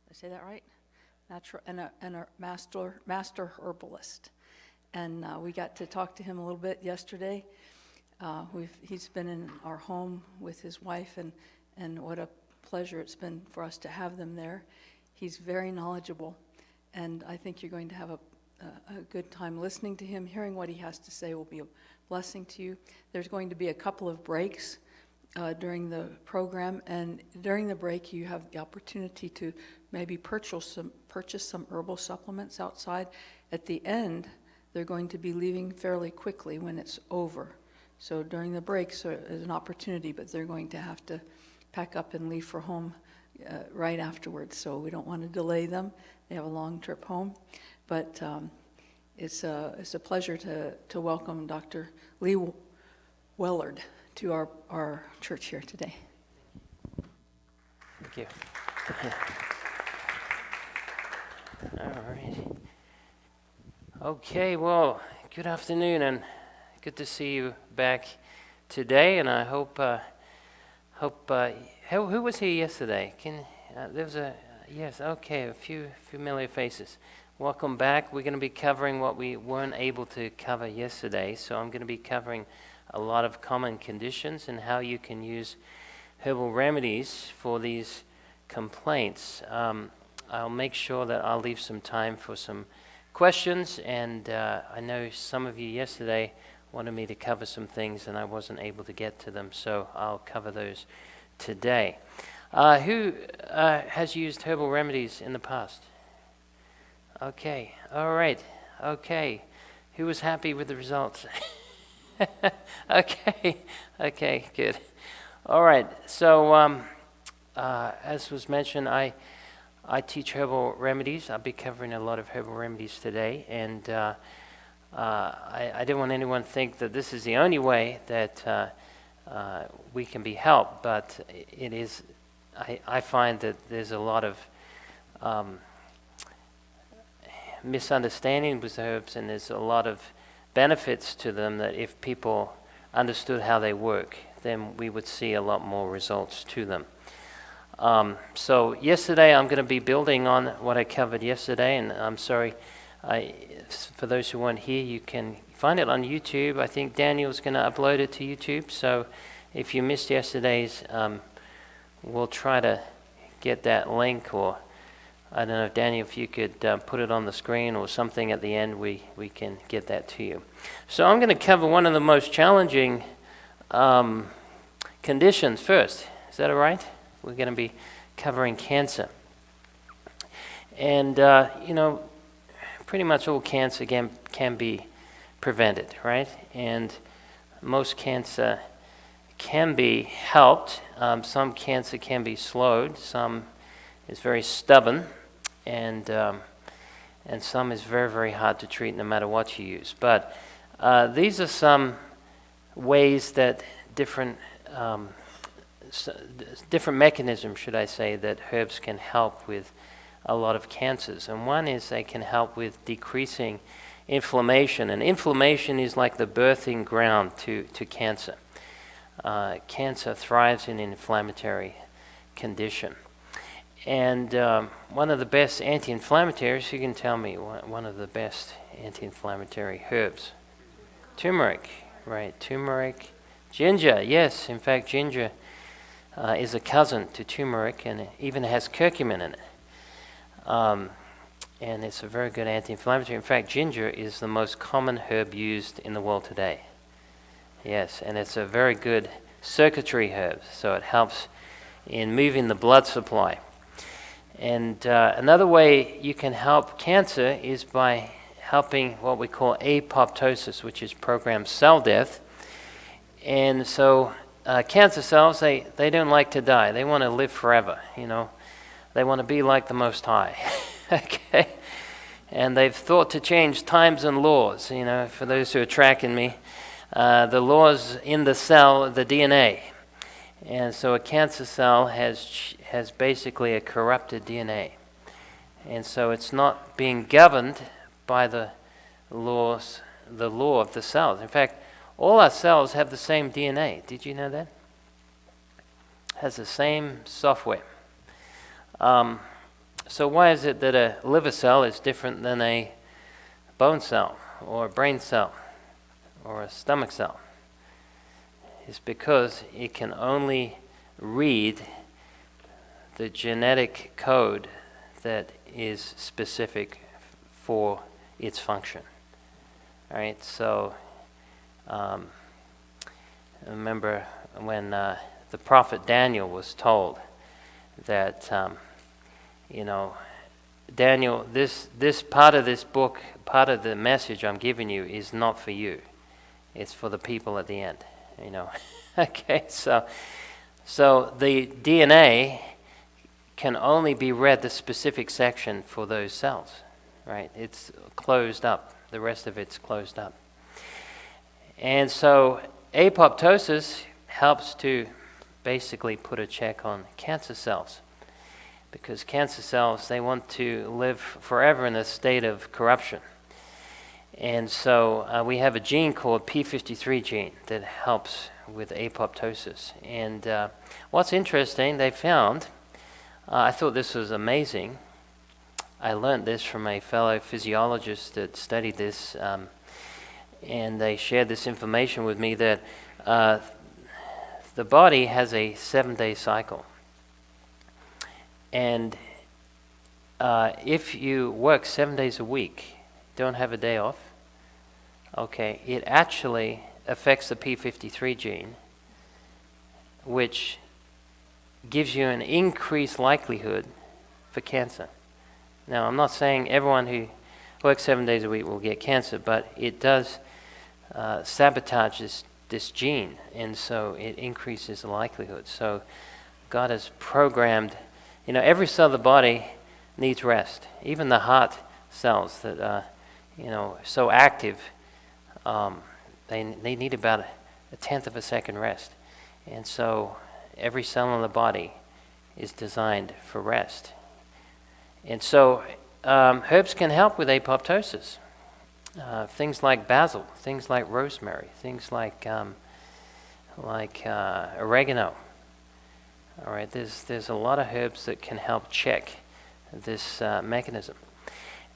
Did I say that right? Natural and a master herbalist. And we got to talk to him a little bit yesterday. He's been in our home with his wife, and what a pleasure it's been for us to have them there. He's very knowledgeable, and I think you're going to have a good time listening to him. Hearing what he has to say will be a blessing to you. There's going to be a couple of breaks during the program, and during the break you have the opportunity to maybe purchase some herbal supplements outside. At the end, they're going to be leaving fairly quickly when it's over. So during the breaks there's an opportunity, but they're going to have to pack up and leave for home right afterwards. So we don't want to delay them. They have a long trip home. But it's a pleasure to welcome Dr. Lee Wellard to our church here today. Thank you. All right. Okay, well, good afternoon, and good to see you back today. And I hope who was here yesterday? There was a few familiar faces. Welcome back. We're going to be covering what we weren't able to cover yesterday. So I'm going to be covering a lot of common conditions and how you can use herbal remedies for these complaints. I'll make sure that I'll leave some time for some questions, and I know some of you yesterday wanted me to cover some things and I wasn't able to get to them, so I'll cover those today. Who has used herbal remedies in the past? Okay, all right, okay. Who was happy with the results? Okay, good. All right, so as was mentioned, I teach herbal remedies. I'll be covering a lot of herbal remedies today, and I don't want anyone to think that this is the only way that we can be helped, but it is. I find that there's a lot of misunderstanding with herbs, and there's a lot of benefits to them that if people understood how they work, then we would see a lot more results to them. So yesterday I'm going to be building on what I covered yesterday, and I'm sorry, for those who weren't here, you can find it on YouTube. I think Daniel's going to upload it to YouTube, so if you missed yesterday's, we'll try to get that link, or I don't know, if Daniel, if you could put it on the screen or something at the end, we can get that to you. So I'm going to cover one of the most challenging conditions first. Is that all right? We're going to be covering cancer. And, pretty much all cancer can be prevented, right? And most cancer can be helped. Some cancer can be slowed. Some is very stubborn. And some is very, very hard to treat no matter what you use. But these are some ways that different mechanisms, should I say, that herbs can help with a lot of cancers. And one is they can help with decreasing inflammation. And inflammation is like the birthing ground to cancer. Cancer thrives in an inflammatory condition. And one of the best anti-inflammatories, you can tell me one of the best anti-inflammatory herbs. Turmeric, right, turmeric. Ginger, yes, in fact ginger is a cousin to turmeric, and it even has curcumin in it. And it's a very good anti-inflammatory. In fact, ginger is the most common herb used in the world today. Yes, and it's a very good circulatory herb, so it helps in moving the blood supply. And another way you can help cancer is by helping what we call apoptosis, which is programmed cell death. And so cancer cells, they don't like to die. They want to live forever, They want to be like the Most High, okay? And they've thought to change times and laws, for those who are tracking me. The laws in the cell, the DNA. And so a cancer cell has basically a corrupted DNA. And so it's not being governed by the law of the cells. In fact, all our cells have the same DNA. Did you know that? Has the same software. So why is it that a liver cell is different than a bone cell or a brain cell or a stomach cell? It's because it can only read the genetic code that is specific for its function. All right, so remember when the prophet Daniel was told that, Daniel, this part of this book, part of the message I'm giving you is not for you. It's for the people at the end, Okay, so the DNA can only be read the specific section for those cells, right? It's closed up. The rest of it's closed up. And so apoptosis helps to basically put a check on cancer cells, because cancer cells, they want to live forever in a state of corruption. And so we have a gene called P53 gene that helps with apoptosis. And what's interesting, they found, I thought this was amazing. I learned this from a fellow physiologist that studied this, and they shared this information with me that the body has a 7-day cycle. And if you work 7 days a week, don't have a day off, okay, it actually affects the P53 gene, which gives you an increased likelihood for cancer. Now, I'm not saying everyone who works 7 days a week will get cancer, but it does sabotage this gene, and so it increases the likelihood. So God has programmed, every cell of the body needs rest. Even the heart cells that are, so active, they need about a tenth of a second rest. And so every cell in the body is designed for rest. And so herbs can help with apoptosis. Things like basil, things like rosemary, things like oregano. All right, there's a lot of herbs that can help check this mechanism.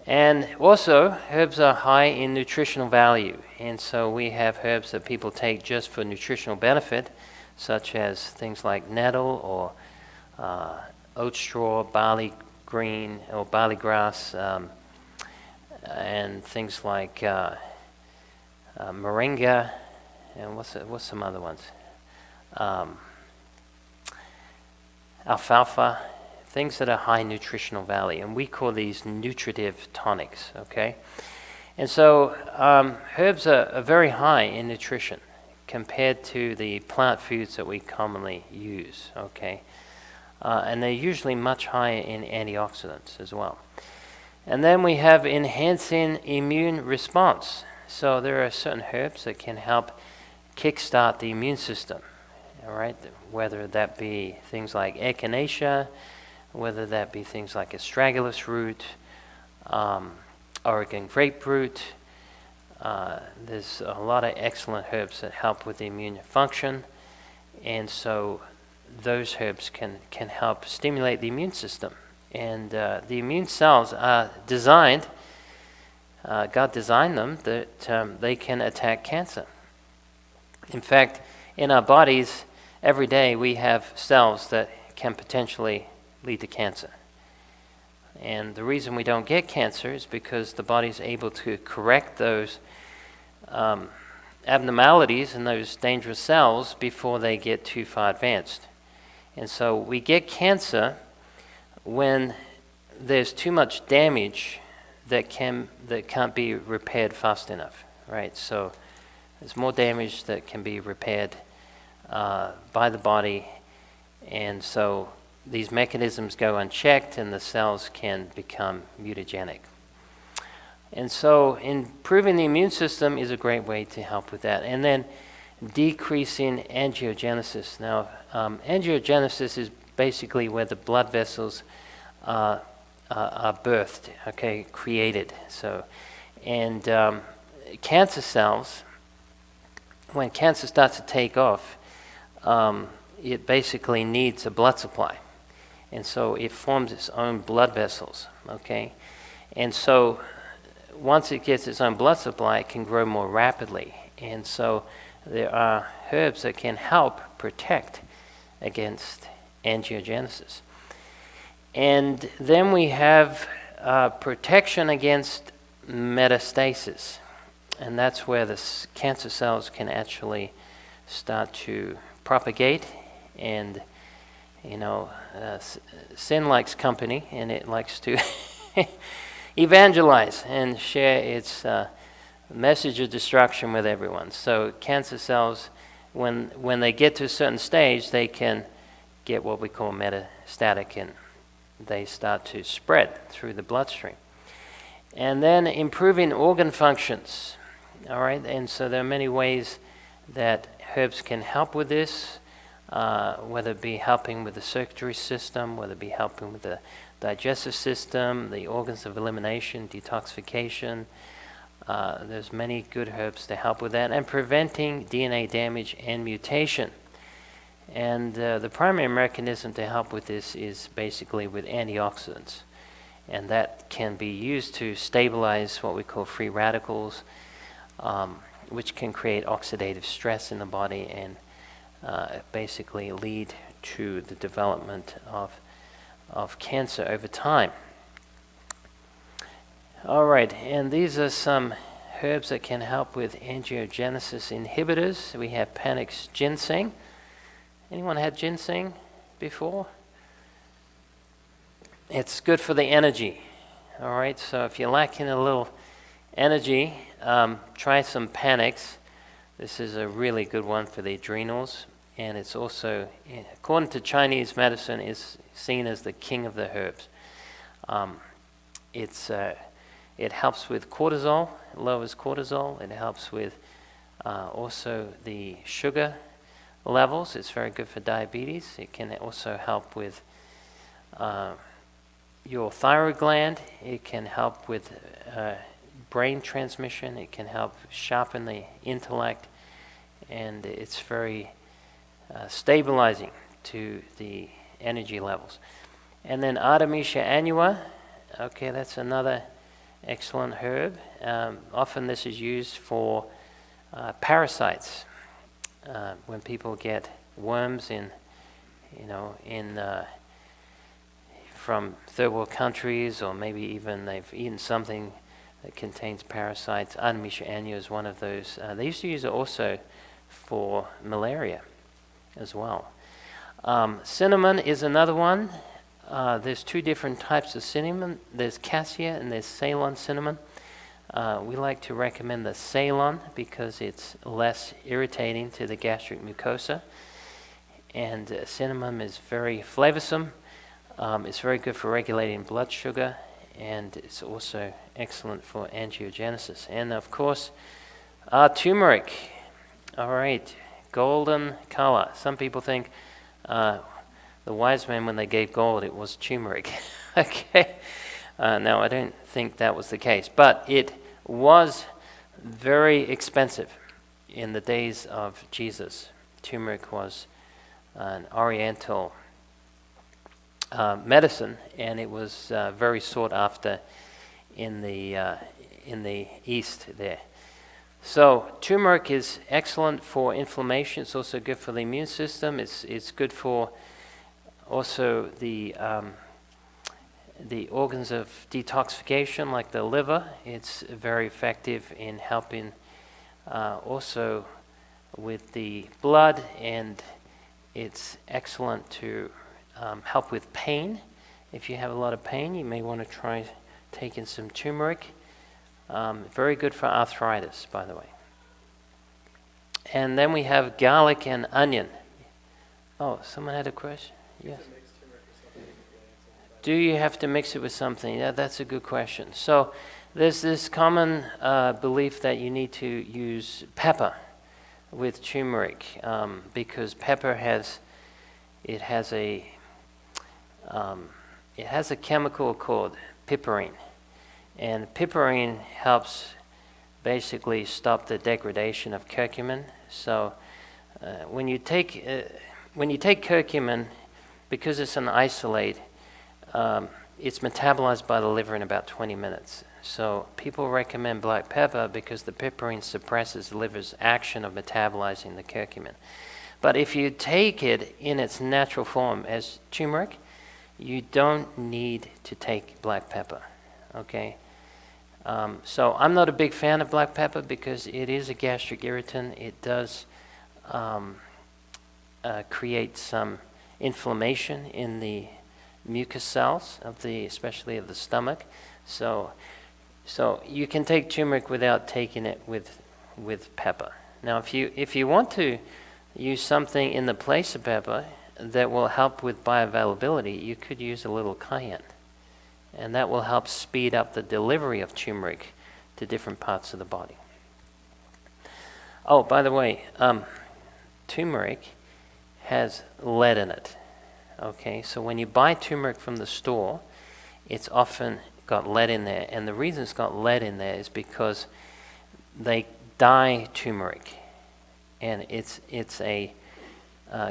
And also, herbs are high in nutritional value. And so we have herbs that people take just for nutritional benefit, such as things like nettle or oat straw, barley green or barley grass, and things like moringa, and what's some other ones? Alfalfa, things that are high nutritional value, and we call these nutritive tonics, okay? And so herbs are very high in nutrition compared to the plant foods that we commonly use, okay? And they're usually much higher in antioxidants as well. And then we have enhancing immune response. So there are certain herbs that can help kickstart the immune system, all right? Whether that be things like echinacea, whether that be things like astragalus root, Oregon grapefruit. There's a lot of excellent herbs that help with the immune function, and so those herbs can help stimulate the immune system. And the immune cells are designed, God designed them, that they can attack cancer. In fact, in our bodies, every day we have cells that can potentially lead to cancer. And the reason we don't get cancer is because the body's able to correct those abnormalities in those dangerous cells before they get too far advanced. And so we get cancer when there's too much damage that can't be repaired fast enough, right? So there's more damage that can be repaired by the body, and so these mechanisms go unchecked and the cells can become mutagenic. And so improving the immune system is a great way to help with that. And then decreasing angiogenesis. Now, angiogenesis is basically where the blood vessels are birthed, okay, created. So, and cancer cells, when cancer starts to take off, it basically needs a blood supply. and so it forms its own blood vessels, okay? And so once it gets its own blood supply, it can grow more rapidly. And so there are herbs that can help protect against angiogenesis. And then we have protection against metastasis. And that's where the cancer cells can actually start to propagate. And, sin likes company, and it likes to evangelize and share its message of destruction with everyone. So cancer cells, when they get to a certain stage, they can get what we call metastatic, and they start to spread through the bloodstream. And then improving organ functions. All right, and so there are many ways that herbs can help with this, whether it be helping with the circulatory system, whether it be helping with the digestive system, the organs of elimination, detoxification. There's many good herbs to help with that, and preventing DNA damage and mutation. And the primary mechanism to help with this is basically with antioxidants. And that can be used to stabilize what we call free radicals, which can create oxidative stress in the body and basically lead to the development of cancer over time. All right, and these are some herbs that can help with angiogenesis inhibitors. We have Panax ginseng. Anyone had ginseng before? It's good for the energy. All right, so if you're lacking a little energy, try some Panax. This is a really good one for the adrenals, and it's also, according to Chinese medicine, is seen as the king of the herbs. It helps with cortisol, it lowers cortisol. It helps with also the sugar levels. It's very good for diabetes. It can also help with your thyroid gland. It can help with brain transmission. It can help sharpen the intellect, and it's very stabilizing to the energy levels. And then Artemisia annua. Okay, that's another excellent herb. Often this is used for parasites. When people get worms from third world countries, or maybe even they've eaten something that contains parasites. Artemisia annua is one of those. They used to use it also for malaria as well. Cinnamon is another one. There's two different types of cinnamon. There's cassia and there's Ceylon cinnamon. We like to recommend the Ceylon because it's less irritating to the gastric mucosa. And cinnamon is very flavorsome. It's very good for regulating blood sugar, and it's also excellent for angiogenesis. And of course, turmeric. All right, golden color. Some people think the wise men, when they gave gold, it was turmeric. Okay. No, I don't think that was the case. But it was very expensive in the days of Jesus. Turmeric was an oriental medicine, and it was very sought after in the East there. So turmeric is excellent for inflammation. It's also good for the immune system. It's good for also the organs of detoxification, like the liver. It's very effective in helping also with the blood, and it's excellent to help with pain. If you have a lot of pain, you may want to try taking some turmeric. Very good for arthritis, by the way. And then we have garlic and onion. Oh, someone had a question? Yes. Do you have to mix it with something? Yeah, that's a good question. So there's this common belief that you need to use pepper with turmeric because pepper has a chemical called piperine, and piperine helps basically stop the degradation of curcumin. So when you take curcumin, because it's an isolate, it's metabolized by the liver in about 20 minutes. So people recommend black pepper because the piperine suppresses the liver's action of metabolizing the curcumin. But if you take it in its natural form as turmeric, you don't need to take black pepper, okay? So I'm not a big fan of black pepper because it is a gastric irritant. It does create some inflammation in the mucus cells especially of the stomach. So you can take turmeric without taking it with pepper. Now, if you want to use something in the place of pepper that will help with bioavailability, you could use a little cayenne, and that will help speed up the delivery of turmeric to different parts of the body. Oh, by the way, turmeric has lead in it. Okay, so when you buy turmeric from the store, it's often got lead in there, and the reason it's got lead in there is because they dye turmeric, and it's a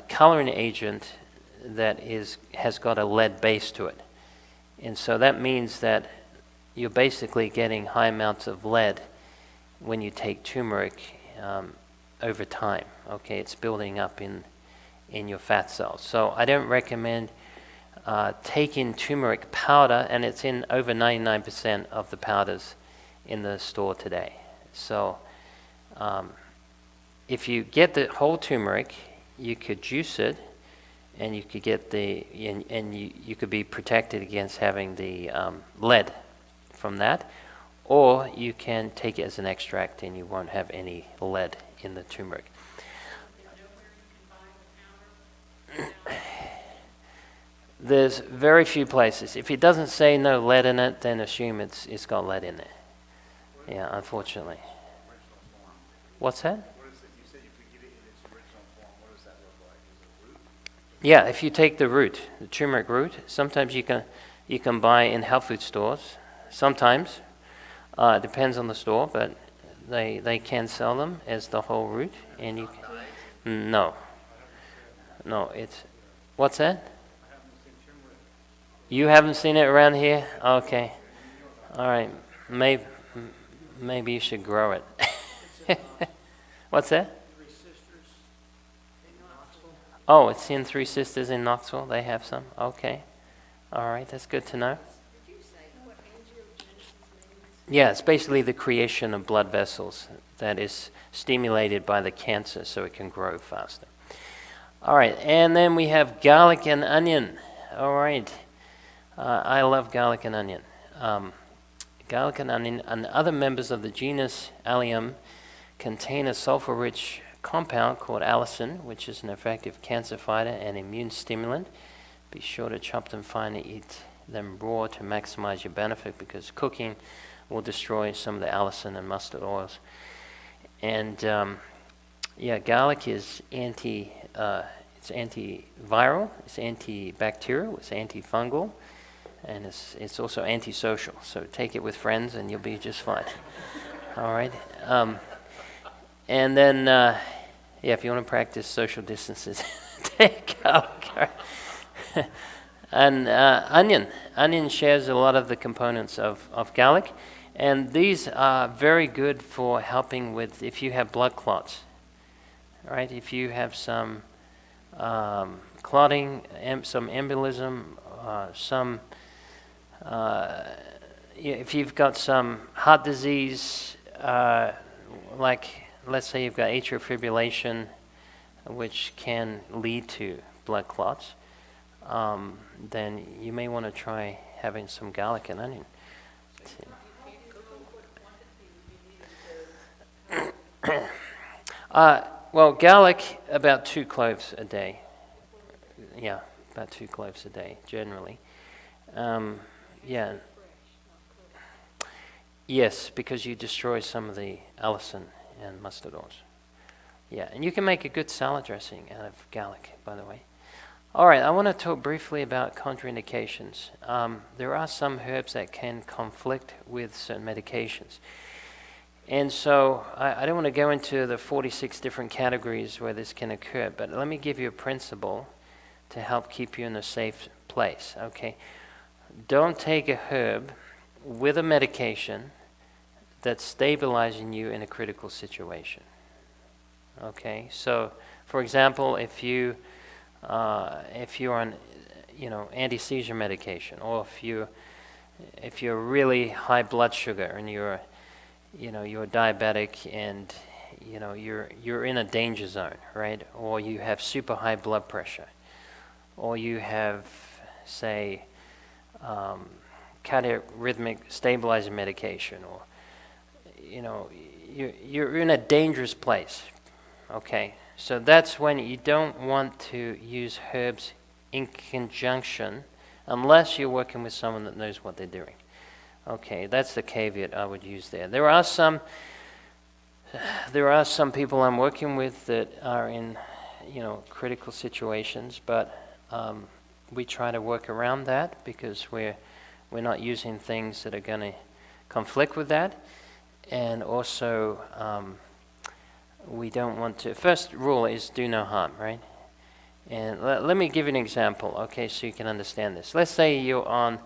coloring agent that has got a lead base to it, and so that means that you're basically getting high amounts of lead when you take turmeric over time. Okay, it's building up in your fat cells. So I don't recommend taking turmeric powder, and it's in over 99% of the powders in the store today. So if you get the whole turmeric, you could juice it, and you could get you could be protected against having the lead from that, or you can take it as an extract and you won't have any lead in the turmeric. There's very few places. If it doesn't say no lead in it, then assume it's got lead in it. Yeah, unfortunately. What's that? What is it? You said you could get it in its original form. What does that look like? Is it root? Yeah, if you take the root, the turmeric root, sometimes you can buy in health food stores. Sometimes, it depends on the store, but they can sell them as the whole root, and you can, no, it's what's that? You haven't seen it around here? Okay, all right, maybe you should grow it. What's that? Oh, it's in Three Sisters in Knoxville. They have some. Okay. All right, that's good to know. Did you say what angiogenesis means? Yeah, it's basically the creation of blood vessels that is stimulated by the cancer so it can grow faster. All right, and then we have garlic and onion. All right. I love garlic and onion. Garlic and onion and other members of the genus Allium contain a sulfur-rich compound called allicin, which is an effective cancer fighter and immune stimulant. Be sure to chop them fine and eat them raw to maximize your benefit, because cooking will destroy some of the allicin and mustard oils. And garlic is antiviral, it's antibacterial, it's antifungal, and it's also antisocial. So take it with friends and you'll be just fine. All right. And then, if you want to practice social distances, take garlic. And onion shares a lot of the components of garlic, and these are very good for helping with if you have blood clots. Right? If you have some clotting, some embolism, if you've got some heart disease, like let's say you've got atrial fibrillation, which can lead to blood clots, then you may want to try having some garlic and onion. Well, garlic, about 2 cloves a day. Yeah, about 2 cloves a day, generally. Yeah. Yes, because you destroy some of the allicin and mustard oils. Yeah, and you can make a good salad dressing out of garlic, by the way. All right, I want to talk briefly about contraindications. There are some herbs that can conflict with certain medications. And so I don't want to go into the 46 different categories where this can occur, but let me give you a principle to help keep you in a safe place, okay? Don't take a herb with a medication that's stabilizing you in a critical situation, okay? So, for example, if you're on, anti-seizure medication, or if you're really high blood sugar and you're diabetic and you're in a danger zone, right? Or you have super high blood pressure, or you have, say, cardiac rhythmic stabilizing medication, or you're in a dangerous place, okay? So that's when you don't want to use herbs in conjunction unless you're working with someone that knows what they're doing. Okay, that's the caveat I would use there. There are some people I'm working with that are in, critical situations, but we try to work around that because we're not using things that are going to conflict with that, and also we don't want to. First rule is do no harm, right? And let me give you an example, okay, so you can understand this. Let's say you're on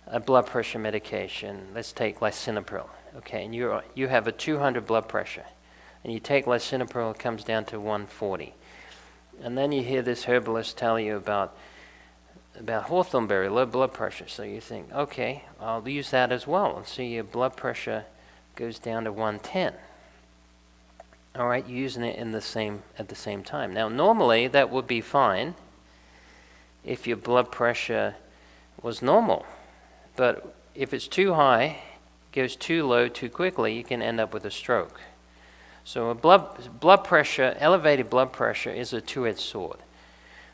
a blood pressure medication. Let's take lisinopril, okay, and you have a 200 blood pressure, and you take lisinopril, it comes down to 140. And then you hear this herbalist tell you about hawthornberry, low blood pressure. So you think, okay, I'll use that as well, and see your blood pressure goes down to 110. All right, you're using it at the same time. Now, normally that would be fine if your blood pressure was normal, but if it's too high, goes too low too quickly, you can end up with a stroke. So elevated blood pressure is a two-edged sword.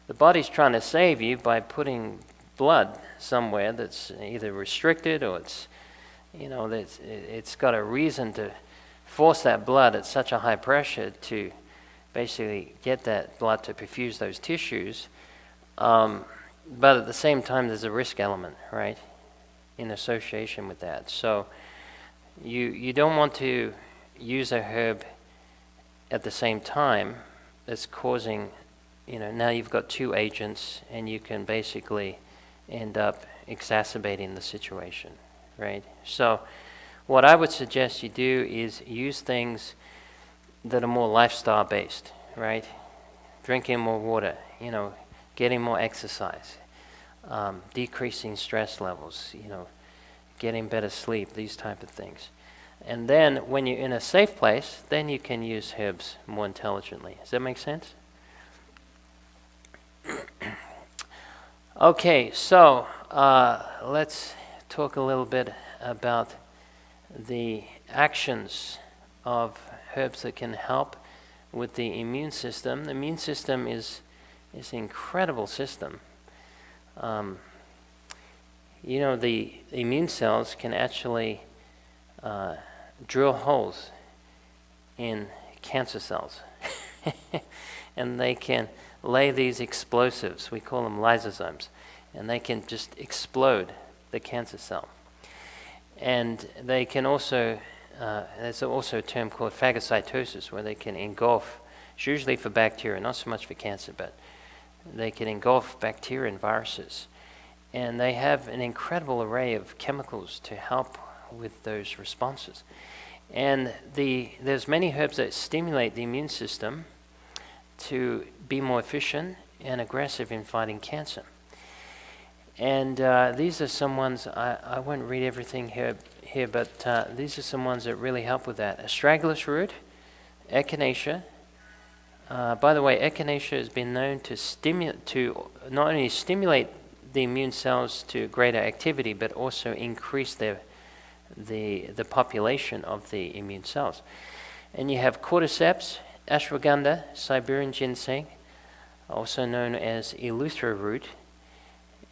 The body's trying to save you by putting blood somewhere that's either restricted or it's got a reason to force that blood at such a high pressure to basically get that blood to perfuse those tissues. But at the same time, there's a risk element, right, in association with that. So you don't want to use a herb at the same time that's causing, now you've got two agents and you can basically end up exacerbating the situation, right? So what I would suggest you do is use things that are more lifestyle based, right? Drinking more water, getting more exercise, decreasing stress levels, getting better sleep, these type of things. And then when you're in a safe place, then you can use herbs more intelligently. Does that make sense? Okay, so let's talk a little bit about the actions of herbs that can help with the immune system. The immune system is an incredible system. The immune cells can actually drill holes in cancer cells. And they can lay these explosives, we call them lysosomes, and they can just explode the cancer cell. And they can also, there's also a term called phagocytosis, where they can engulf, it's usually for bacteria, not so much for cancer, but they can engulf bacteria and viruses. And they have an incredible array of chemicals to help with those responses. And there's many herbs that stimulate the immune system to be more efficient and aggressive in fighting cancer. And these are some ones, I won't read everything here, but these are some ones that really help with that. Astragalus root, echinacea. By the way, echinacea has been known to not only stimulate the immune cells to greater activity, but also increase the population of the immune cells. And you have cordyceps, ashwagandha, Siberian ginseng, also known as eleuthero root,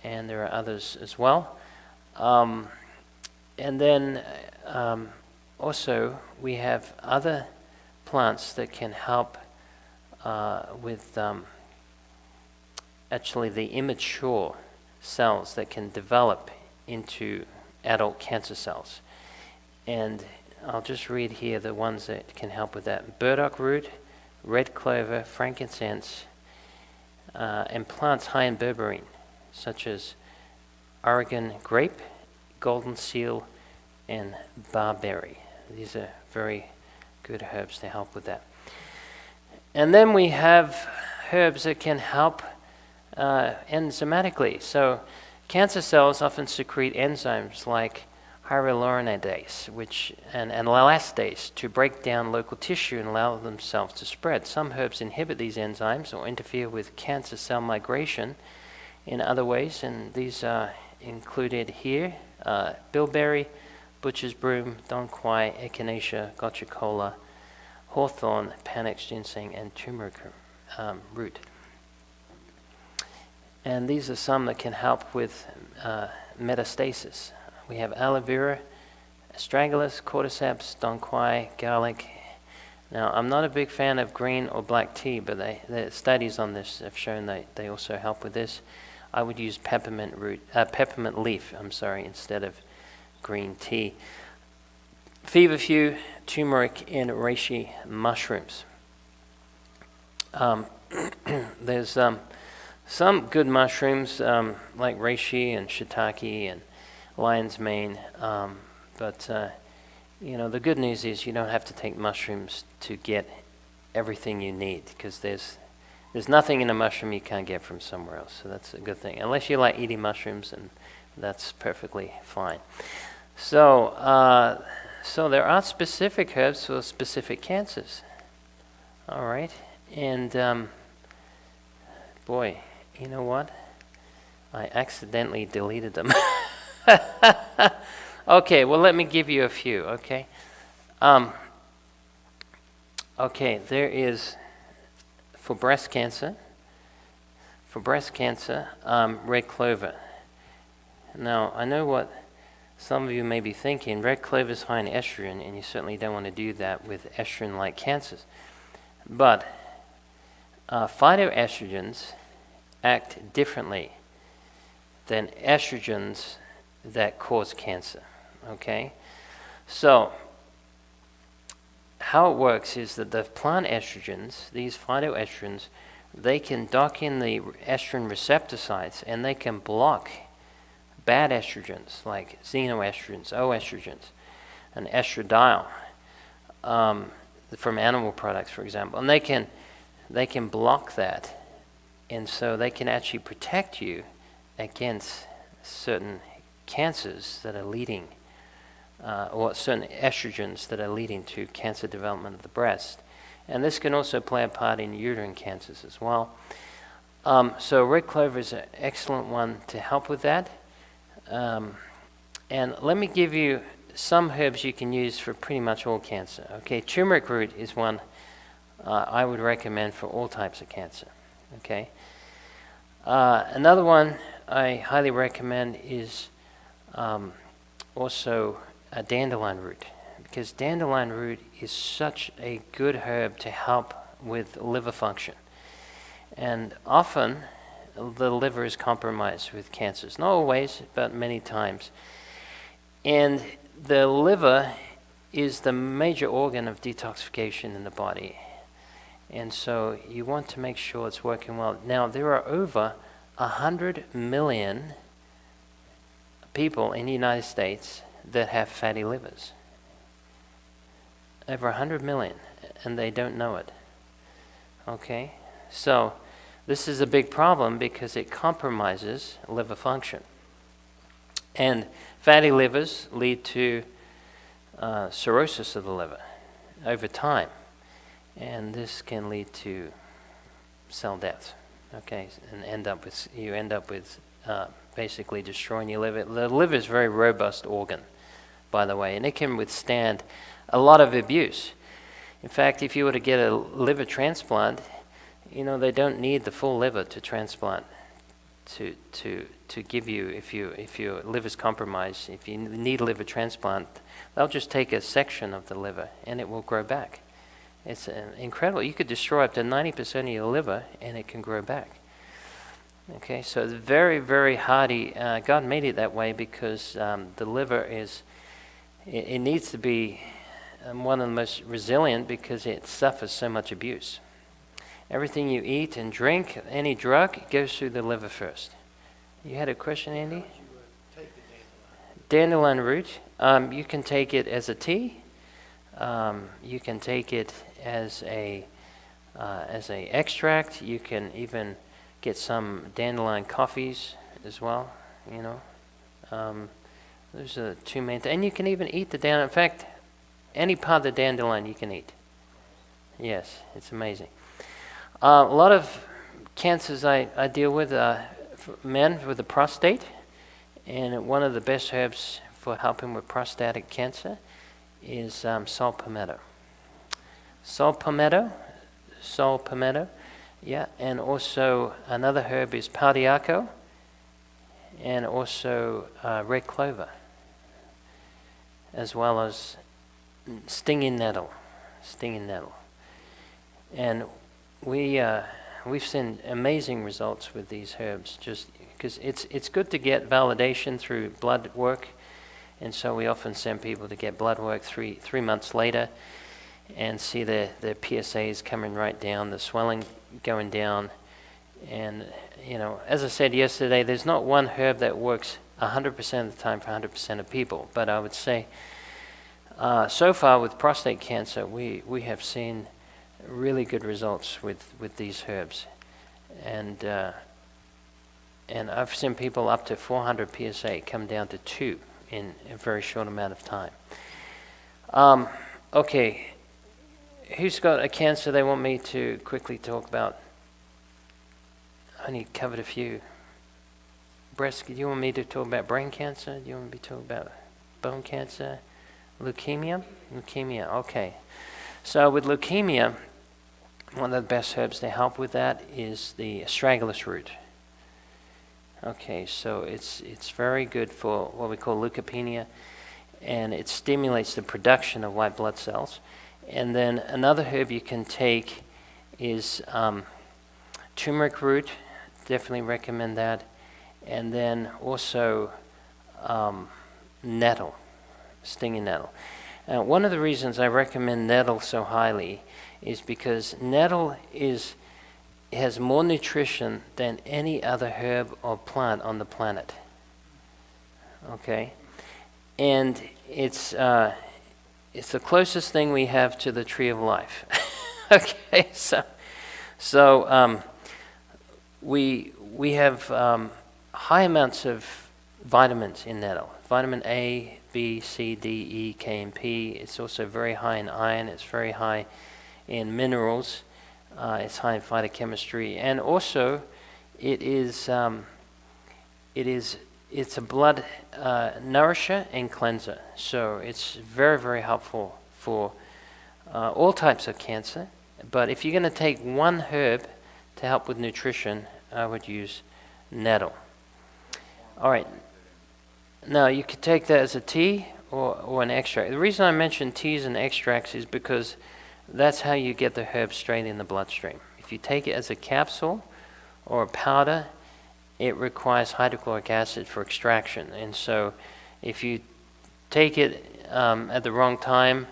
and there are others as well. And then also we have other plants that can help with actually the immature cells that can develop into adult cancer cells. And I'll just read here the ones that can help with that. Burdock root, red clover, frankincense, and plants high in berberine, such as Oregon grape, golden seal, and barberry. These are very good herbs to help with that. And then we have herbs that can help enzymatically. So cancer cells often secrete enzymes like hyaluronidase and elastase to break down local tissue and allow themselves to spread. Some herbs inhibit these enzymes or interfere with cancer cell migration in other ways, and these are included here: bilberry, butcher's broom, Don Quai, echinacea, gotcha cola, hawthorn, panax ginseng, and turmeric root. And these are some that can help with metastasis. We have aloe vera, astragalus, cordyceps, Don Quai, garlic. Now, I'm not a big fan of green or black tea, but the studies on this have shown that they also help with this. I would use peppermint leaf, instead of green tea. Feverfew, turmeric, and reishi mushrooms. There's some good mushrooms like reishi and shiitake and lion's mane, but the good news is you don't have to take mushrooms to get everything you need, because there's nothing in a mushroom you can't get from somewhere else, so that's a good thing. Unless you like eating mushrooms, and that's perfectly fine. So there are specific herbs for specific cancers. All right, and boy, you know what? I accidentally deleted them. Okay, well, let me give you a few, okay? Okay, there is, for breast cancer, red clover. Now, I know what some of you may be thinking. Red clover is high in estrogen, and you certainly don't want to do that with estrogen-like cancers. But phytoestrogens act differently than estrogens that cause cancer, okay? So how it works is that the plant estrogens, these phytoestrogens, they can dock in the estrogen receptor sites, and they can block bad estrogens like xenoestrogens, oestrogens, and estradiol from animal products, for example. And they can block that, and so they can actually protect you against certain cancers that are leading, or certain estrogens that are leading to cancer development of the breast. And this can also play a part in uterine cancers as well. So red clover is an excellent one to help with that. And let me give you some herbs you can use for pretty much all cancer. Okay, turmeric root is one I would recommend for all types of cancer. Okay. Another one I highly recommend is also a dandelion root, because dandelion root is such a good herb to help with liver function. And often the liver is compromised with cancers. Not always, but many times. And the liver is the major organ of detoxification in the body. And so you want to make sure it's working well. Now, there are over 100 million people in the United States that have fatty livers. Over 100 million, and they don't know it. Okay? So this is a big problem because it compromises liver function. And fatty livers lead to cirrhosis of the liver over time. And this can lead to cell death. Okay, and you end up with basically destroying your liver. The liver is a very robust organ, by the way, and it can withstand a lot of abuse. In fact, if you were to get a liver transplant, they don't need the full liver to transplant to give you, if your liver's compromised. If you need a liver transplant, they'll just take a section of the liver and it will grow back. It's incredible. You could destroy up to 90% of your liver and it can grow back. Okay, so it's very, very hardy. God made it that way because the liver it needs to be one of the most resilient because it suffers so much abuse. Everything you eat and drink, any drug, goes through the liver first. You had a question, Andy? Dandelion root. You can take it as a tea. You can take it as a extract. You can even get some dandelion coffees as well. You know, those are the two main things. And you can even eat the dandelion. In fact, any part of the dandelion you can eat. Yes, it's amazing. A lot of cancers I deal with men with the prostate, and one of the best herbs for helping with prostatic cancer is saw palmetto. Saw palmetto, yeah, and also another herb is paldiaco, and also red clover, as well as stinging nettle. And we've seen amazing results with these herbs, just because it's good to get validation through blood work, and so we often send people to get blood work three months later and see their PSAs coming right down, the swelling going down. And you know, as I said yesterday, there's not one herb that works 100% of the time for 100% of people, but I would say so far with prostate cancer, we have seen really good results with these herbs, and I've seen people up to 400 PSA come down to 2 in a very short amount of time. Okay, who's got a cancer they want me to quickly talk about? I only covered a few. Breast, do you want me to talk about brain cancer? Do you want me to talk about bone cancer? Leukemia? Leukemia, okay. So with leukemia, one of the best herbs to help with that is the astragalus root. Okay, so it's very good for what we call leukopenia, and it stimulates the production of white blood cells. And then another herb you can take is turmeric root. Definitely recommend that. And then also nettle, stinging nettle. One of the reasons I recommend nettle so highly is because nettle has more nutrition than any other herb or plant on the planet. Okay, and it's the closest thing we have to the tree of life. Okay, so we have high amounts of vitamins in nettle. Vitamin A, B, C, D, E, K, and P. It's also very high in iron. It's very high in minerals. It's high in phytochemistry, and also it's a blood nourisher and cleanser. So it's very, very helpful for all types of cancer. But if you're going to take one herb to help with nutrition, I would use nettle. All right. Now you could take that as a tea or an extract. The reason I mention teas and extracts is because that's how you get the herb straight in the bloodstream. If you take it as a capsule or a powder, it requires hydrochloric acid for extraction. And so if you take it at the wrong time,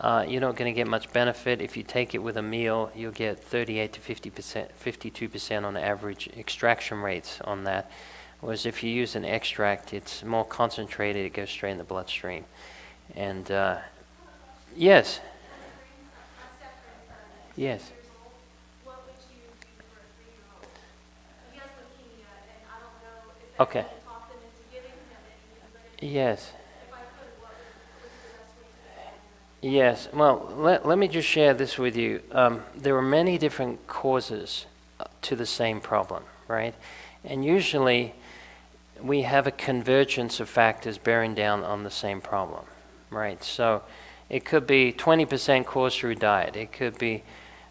you're not going to get much benefit. If you take it with a meal, you'll get 38 to 50%, 52% on average extraction rates on that. Whereas if you use an extract, it's more concentrated, it goes straight in the bloodstream. And yes. Yes. What would you do for a 3-year-old? He has leukemia, and I don't know if I Okay. can talk them into giving him it. But Yes. if I could, what would be the best way to do it? Yes. Well, let me just share this with you. There are many different causes to the same problem, right? And usually we have a convergence of factors bearing down on the same problem, right? So it could be 20% caused through diet. It could be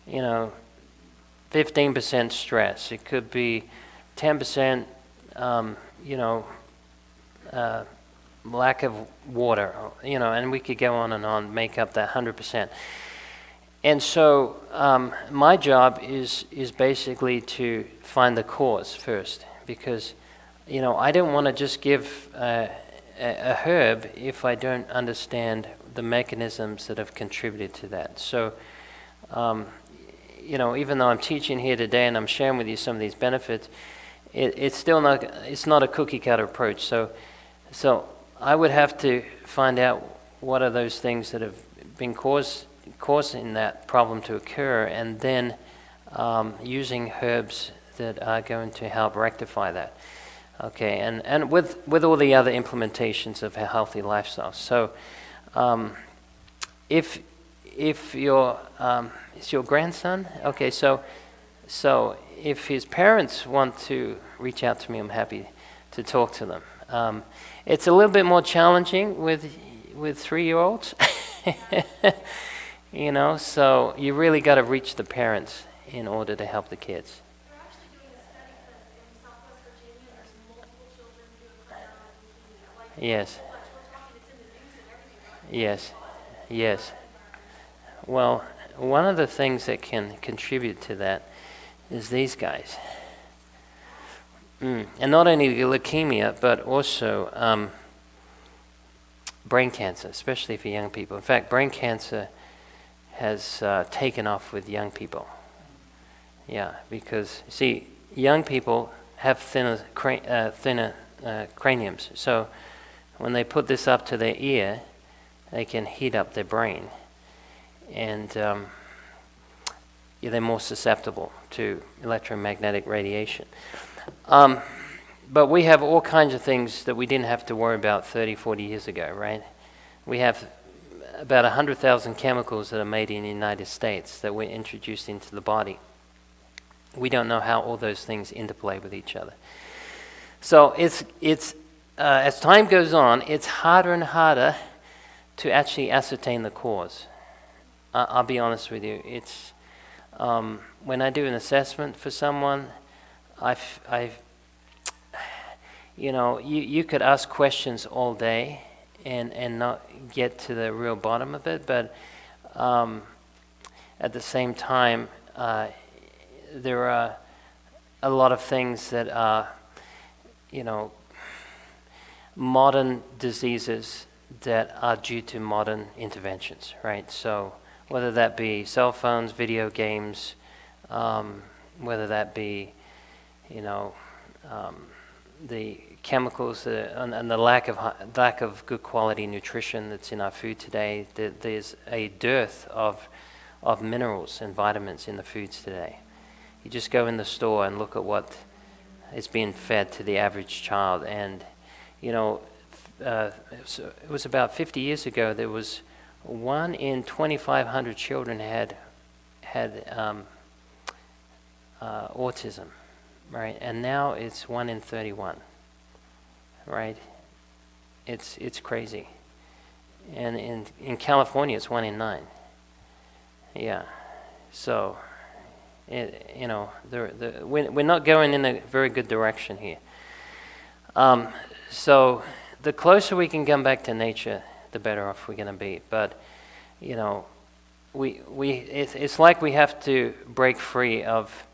15% stress. It could be 10%, lack of water, and we could go on, make up that 100%. And so my job is basically to find the cause first, because, I don't want to just give a herb if I don't understand the mechanisms that have contributed to that. So, even though I'm teaching here today and I'm sharing with you some of these benefits, it's still not, it's not a cookie cutter approach. So I would have to find out what are those things that have been causing that problem to occur, and then using herbs that are going to help rectify that. Okay, and with all the other implementations of a healthy lifestyle. So if your it's your grandson, okay, so if his parents want to reach out to me, I'm happy to talk to them. It's a little bit more challenging with 3-year-olds, so you really got to reach the parents in order to help the kids. They're actually doing a study because in Southwest Virginia, there's multiple children who have come down with leukemia. Like, Yes. we're talking, it's in the news and everything. Yes, yes. Well, one of the things that can contribute to that is these guys. And not only leukemia, but also brain cancer, especially for young people. In fact, brain cancer has taken off with young people. Yeah, because, see, young people have thinner craniums. So when they put this up to their ear, they can heat up their brain. And they're more susceptible to electromagnetic radiation. But we have all kinds of things that we didn't have to worry about 30, 40 years ago, right? We have about 100,000 chemicals that are made in the United States that were introduced into the body. We don't know how all those things interplay with each other. So it's as time goes on, it's harder and harder to actually ascertain the cause. I'll be honest with you. It's when I do an assessment for someone, you could ask questions all day and not get to the real bottom of it, but at the same time, there are a lot of things that are, modern diseases that are due to modern interventions, right? So whether that be cell phones, video games, whether that be, the chemicals and the lack of good quality nutrition that's in our food today. There's a dearth of minerals and vitamins in the foods today. You just go in the store and look at what is being fed to the average child, and so it was about 50 years ago. There was 1 in 2,500 children had autism, right? And now it's 1 in 31, right? It's crazy. And in California, it's 1 in 9. Yeah, so we're not going in a very good direction here. So the closer we can come back to nature, the better off we're going to be. But it's like we have to break free of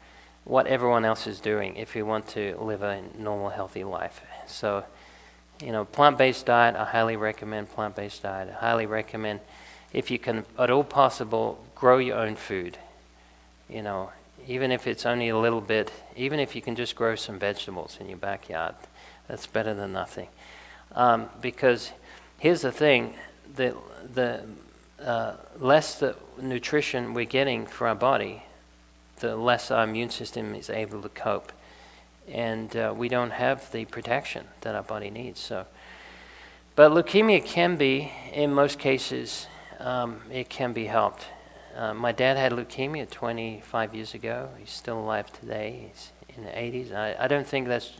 what everyone else is doing if we want to live a normal, healthy life. So, plant-based diet, I highly recommend plant-based diet. I highly recommend, if you can, at all possible, grow your own food. Even if it's only a little bit, even if you can just grow some vegetables in your backyard, that's better than nothing. Because here's the thing, the less the nutrition we're getting for our body, the less our immune system is able to cope. And we don't have the protection that our body needs. So, but leukemia can be, in most cases, it can be helped. My dad had leukemia 25 years ago. He's still alive today. He's in the 80s. I don't think that's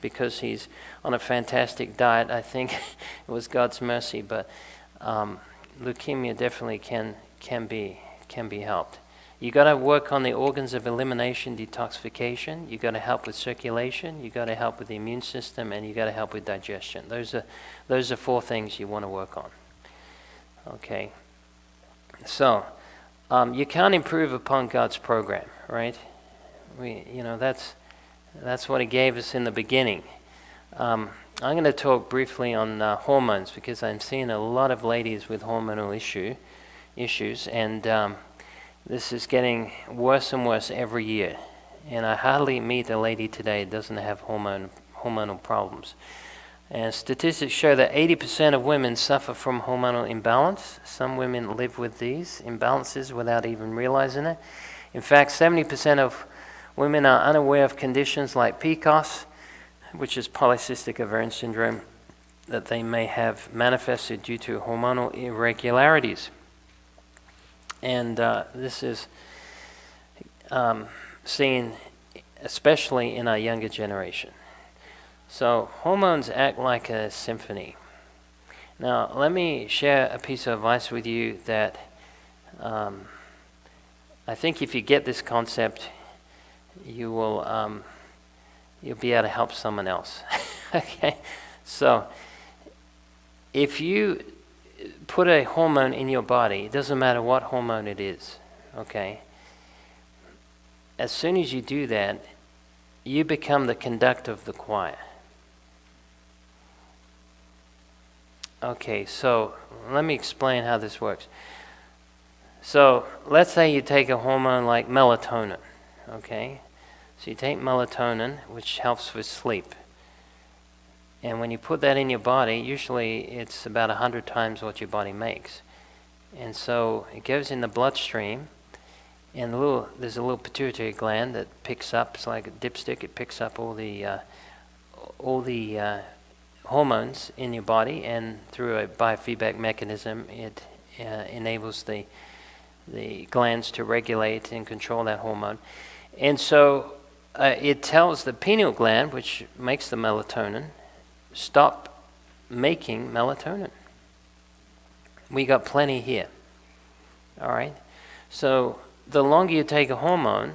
because he's on a fantastic diet. I think it was God's mercy. But leukemia definitely can be helped. You got to work on the organs of elimination, detoxification. You got to help with circulation. You got to help with the immune system, and you got to help with digestion. Those are 4 things you want to work on. Okay. So, you can't improve upon God's program, right? That's what He gave us in the beginning. I'm going to talk briefly on hormones, because I'm seeing a lot of ladies with hormonal issues, and This is getting worse and worse every year. And I hardly meet a lady today that doesn't have hormonal problems. And statistics show that 80% of women suffer from hormonal imbalance. Some women live with these imbalances without even realizing it. In fact, 70% of women are unaware of conditions like PCOS, which is polycystic ovarian syndrome, that they may have manifested due to hormonal irregularities. And this is seen especially in our younger generation. So hormones act like a symphony. Now, let me share a piece of advice with you that I think if you get this concept, you will you'll be able to help someone else. Okay, so if you put a hormone in your body, it doesn't matter what hormone it is. Okay, as soon as you do that, you become the conductor of the choir. Okay, so let me explain how this works. So let's say you take a hormone like melatonin, okay? So you take melatonin, which helps with sleep. And when you put that in your body, usually it's about 100 times what your body makes. And so it goes in the bloodstream, and there's a little pituitary gland that picks up, it's like a dipstick, it picks up all the hormones in your body, and through a biofeedback mechanism, it enables the glands to regulate and control that hormone. And so it tells the pineal gland, which makes the melatonin, stop making melatonin. We got plenty here. All right? So the longer you take a hormone,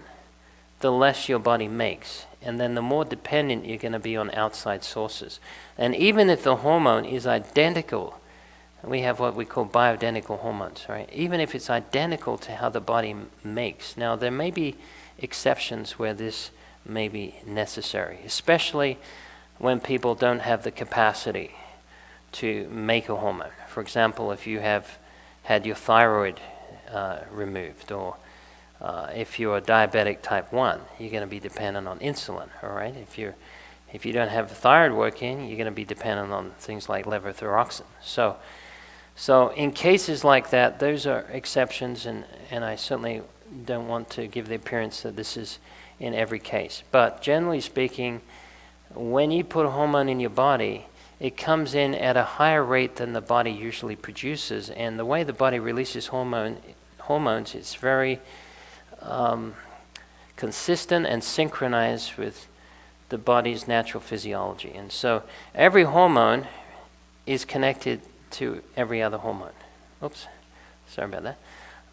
the less your body makes. And then the more dependent you're going to be on outside sources. And even if the hormone is identical, we have what we call bioidentical hormones, right? Even if it's identical to how the body makes. Now, there may be exceptions where this may be necessary, especially when people don't have the capacity to make a hormone. For example, if you have had your thyroid removed, or if you're a diabetic type 1, you're going to be dependent on insulin, all right? If you don't have the thyroid working, you're going to be dependent on things like levothyroxine. So in cases like that, those are exceptions, and I certainly don't want to give the appearance that this is in every case. But generally speaking, when you put a hormone in your body, it comes in at a higher rate than the body usually produces, and the way the body releases hormones, it's very consistent and synchronized with the body's natural physiology. And so every hormone is connected to every other hormone. Oops, sorry about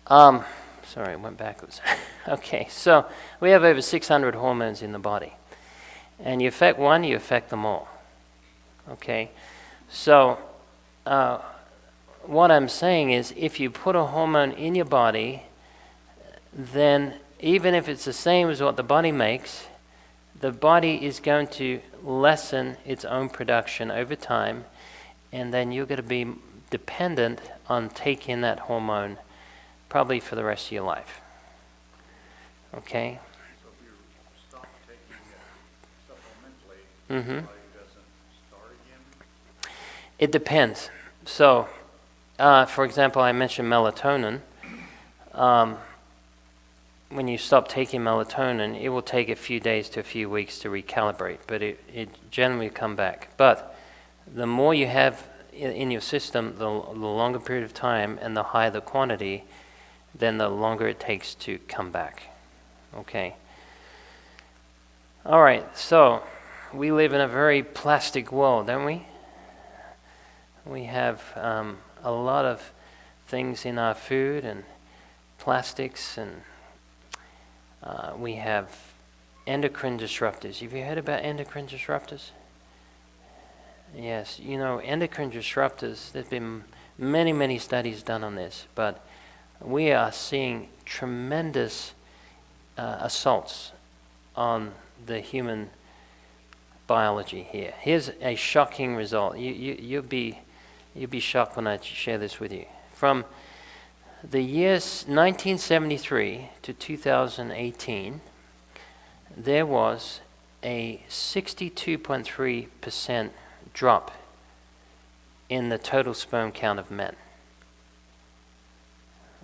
that. Sorry, it went backwards. Okay, so we have over 600 hormones in the body. And you affect one, you affect them all. Okay, so what I'm saying is, if you put a hormone in your body, then even if it's the same as what the body makes, the body is going to lessen its own production over time, and then you're going to be dependent on taking that hormone probably for the rest of your life. Okay? So if you stop taking it supplementally, Mm-hmm. the body doesn't start again? It depends. So, for example, I mentioned melatonin. When you stop taking melatonin, it will take a few days to a few weeks to recalibrate, but it generally come back. But the more you have in your system, the longer period of time and the higher the quantity, then the longer it takes to come back. Okay. All right, so we live in a very plastic world, don't we? We have a lot of things in our food and plastics, and we have endocrine disruptors. Have you heard about endocrine disruptors? Yes, you know, endocrine disruptors, there's been many, many studies done on this, but we are seeing tremendous assaults on the human biology here. Here's a shocking result. You'll be shocked when I share this with you. From The years 1973 to 2018, there was a 62.3% drop in the total sperm count of men.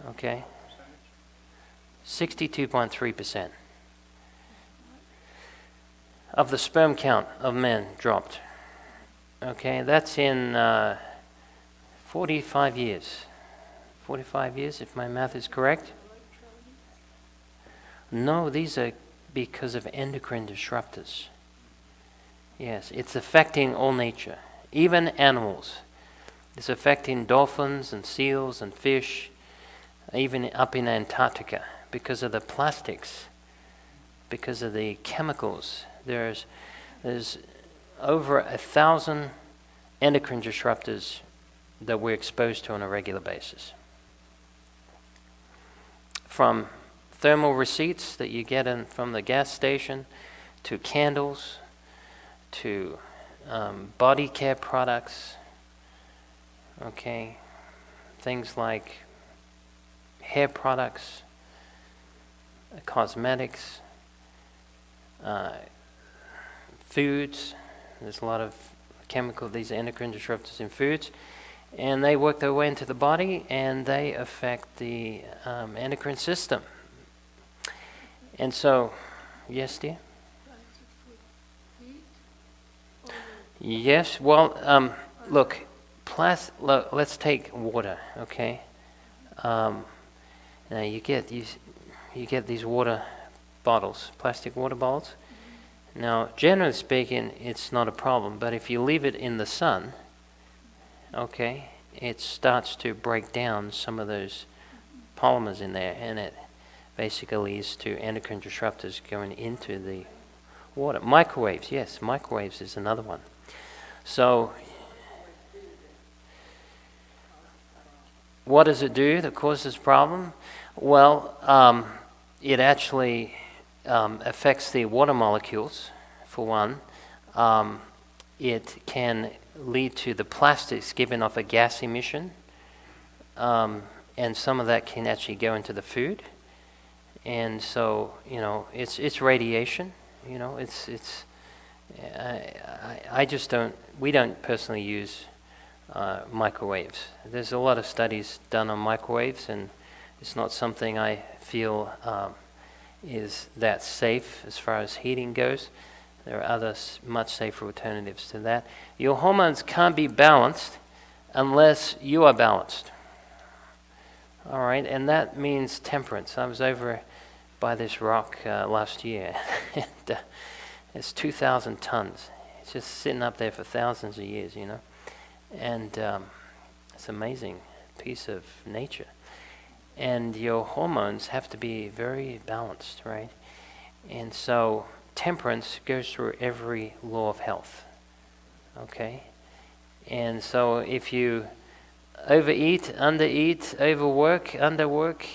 Okay? 62.3% of the sperm count of men dropped. Okay, that's in 45 years. 45 years, if my math is correct. No, these are because of endocrine disruptors. Yes, it's affecting all nature, even animals. It's affecting dolphins and seals and fish, even up in Antarctica, because of the plastics, because of the chemicals. There's over 1,000 endocrine disruptors that we're exposed to on a regular basis. From thermal receipts that you get from the gas station, to candles, to body care products, okay, things like hair products, cosmetics, foods. There's a lot of these endocrine disruptors in foods, and they work their way into the body and they affect the endocrine system. And so, yes, dear? Yes, well, look, let's take water, okay? Now you get these water bottles, plastic water bottles. Now, generally speaking, it's not a problem, but if you leave it in the sun, okay, it starts to break down some of those polymers in there, and it basically leads to endocrine disruptors going into the water. Microwaves, yes, microwaves is another one. So, what does it do that causes this problem? Well, it actually affects the water molecules, for one. It can lead to the plastics giving off a gas emission, and some of that can actually go into the food. And so, it's radiation. We don't personally use microwaves. There's a lot of studies done on microwaves, and it's not something I feel is that safe as far as heating goes. There are other much safer alternatives to that. Your hormones can't be balanced unless you are balanced. All right, and that means temperance. I was over by this rock last year, and it's 2,000 tons. It's just sitting up there for thousands of years, and it's an amazing piece of nature. And your hormones have to be very balanced, right? And so temperance goes through every law of health, okay? And so if you overeat, undereat, overwork, underwork,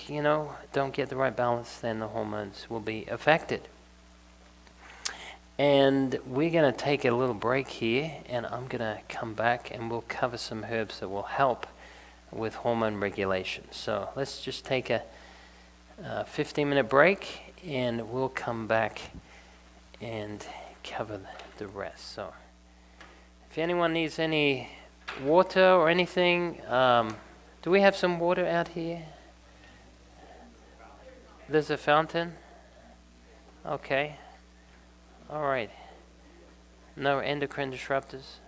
don't get the right balance, then the hormones will be affected. And we're going to take a little break here, and I'm going to come back and we'll cover some herbs that will help with hormone regulation. So let's just take a 15-minute break, and we'll come back and cover the rest. So if anyone needs any water or anything, do we have some water out here? There's a fountain? Okay. All right. No endocrine disruptors?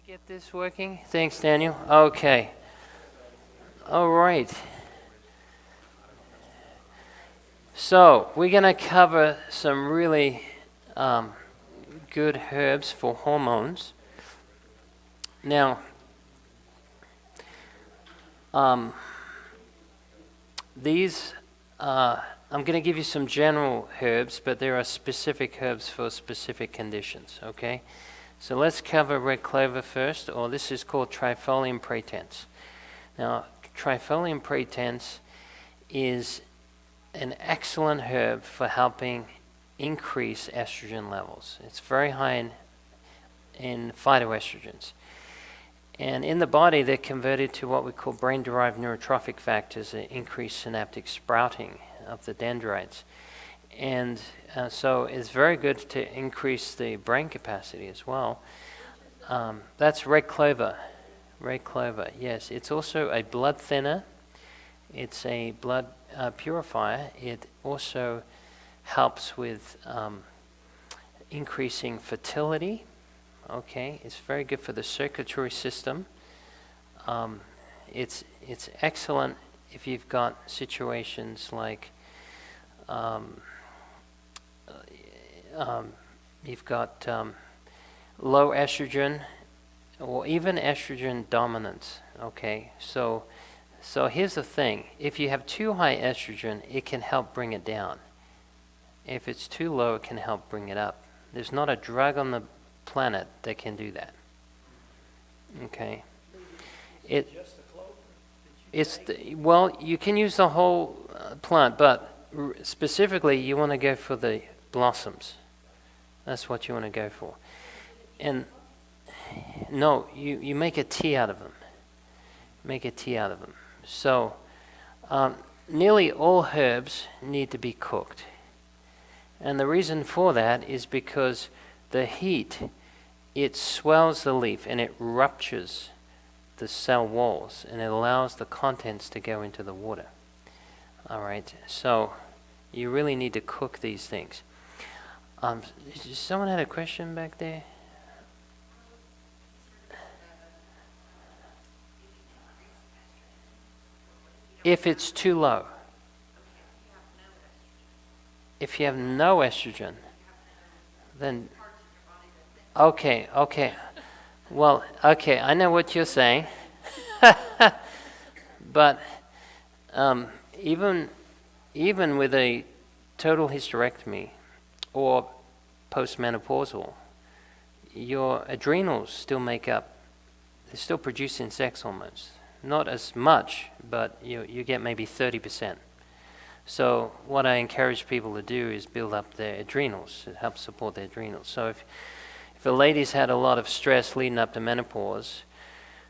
Get this working? Thanks, Daniel. Okay. All right. So we're going to cover some really good herbs for hormones. Now, these, I'm going to give you some general herbs, but there are specific herbs for specific conditions, okay? So let's cover red clover first, or this is called Trifolium pratense. Now, Trifolium pratense is an excellent herb for helping increase estrogen levels. It's very high in phytoestrogens. And in the body, they're converted to what we call brain-derived neurotrophic factors that increase synaptic sprouting of the dendrites. And so it's very good to increase the brain capacity as well. That's red clover. Red clover, yes. It's also a blood thinner. It's a blood purifier. It also helps with increasing fertility. Okay, it's very good for the circulatory system. It's excellent if you've got situations like you've got low estrogen or even estrogen dominance. Okay, so here's the thing: if you have too high estrogen, it can help bring it down. If it's too low, it can help bring it up. There's not a drug on the planet that can do that. Okay. Well, you can use the whole plant, but specifically you want to go for the blossoms. That's what you want to go for. And no, you make a tea out of them. Make a tea out of them. So nearly all herbs need to be cooked. And the reason for that is because the heat, it swells the leaf and it ruptures the cell walls and it allows the contents to go into the water. All right, so you really need to cook these things. Someone had a question back there? If it's too low. If you have no estrogen, then okay. Well, okay, I know what you're saying. But even with a total hysterectomy or postmenopausal, your adrenals still make up, they're still producing sex hormones. Not as much, but you get maybe 30%. So what I encourage people to do is build up their adrenals. It helps support their adrenals. So if a lady's had a lot of stress leading up to menopause,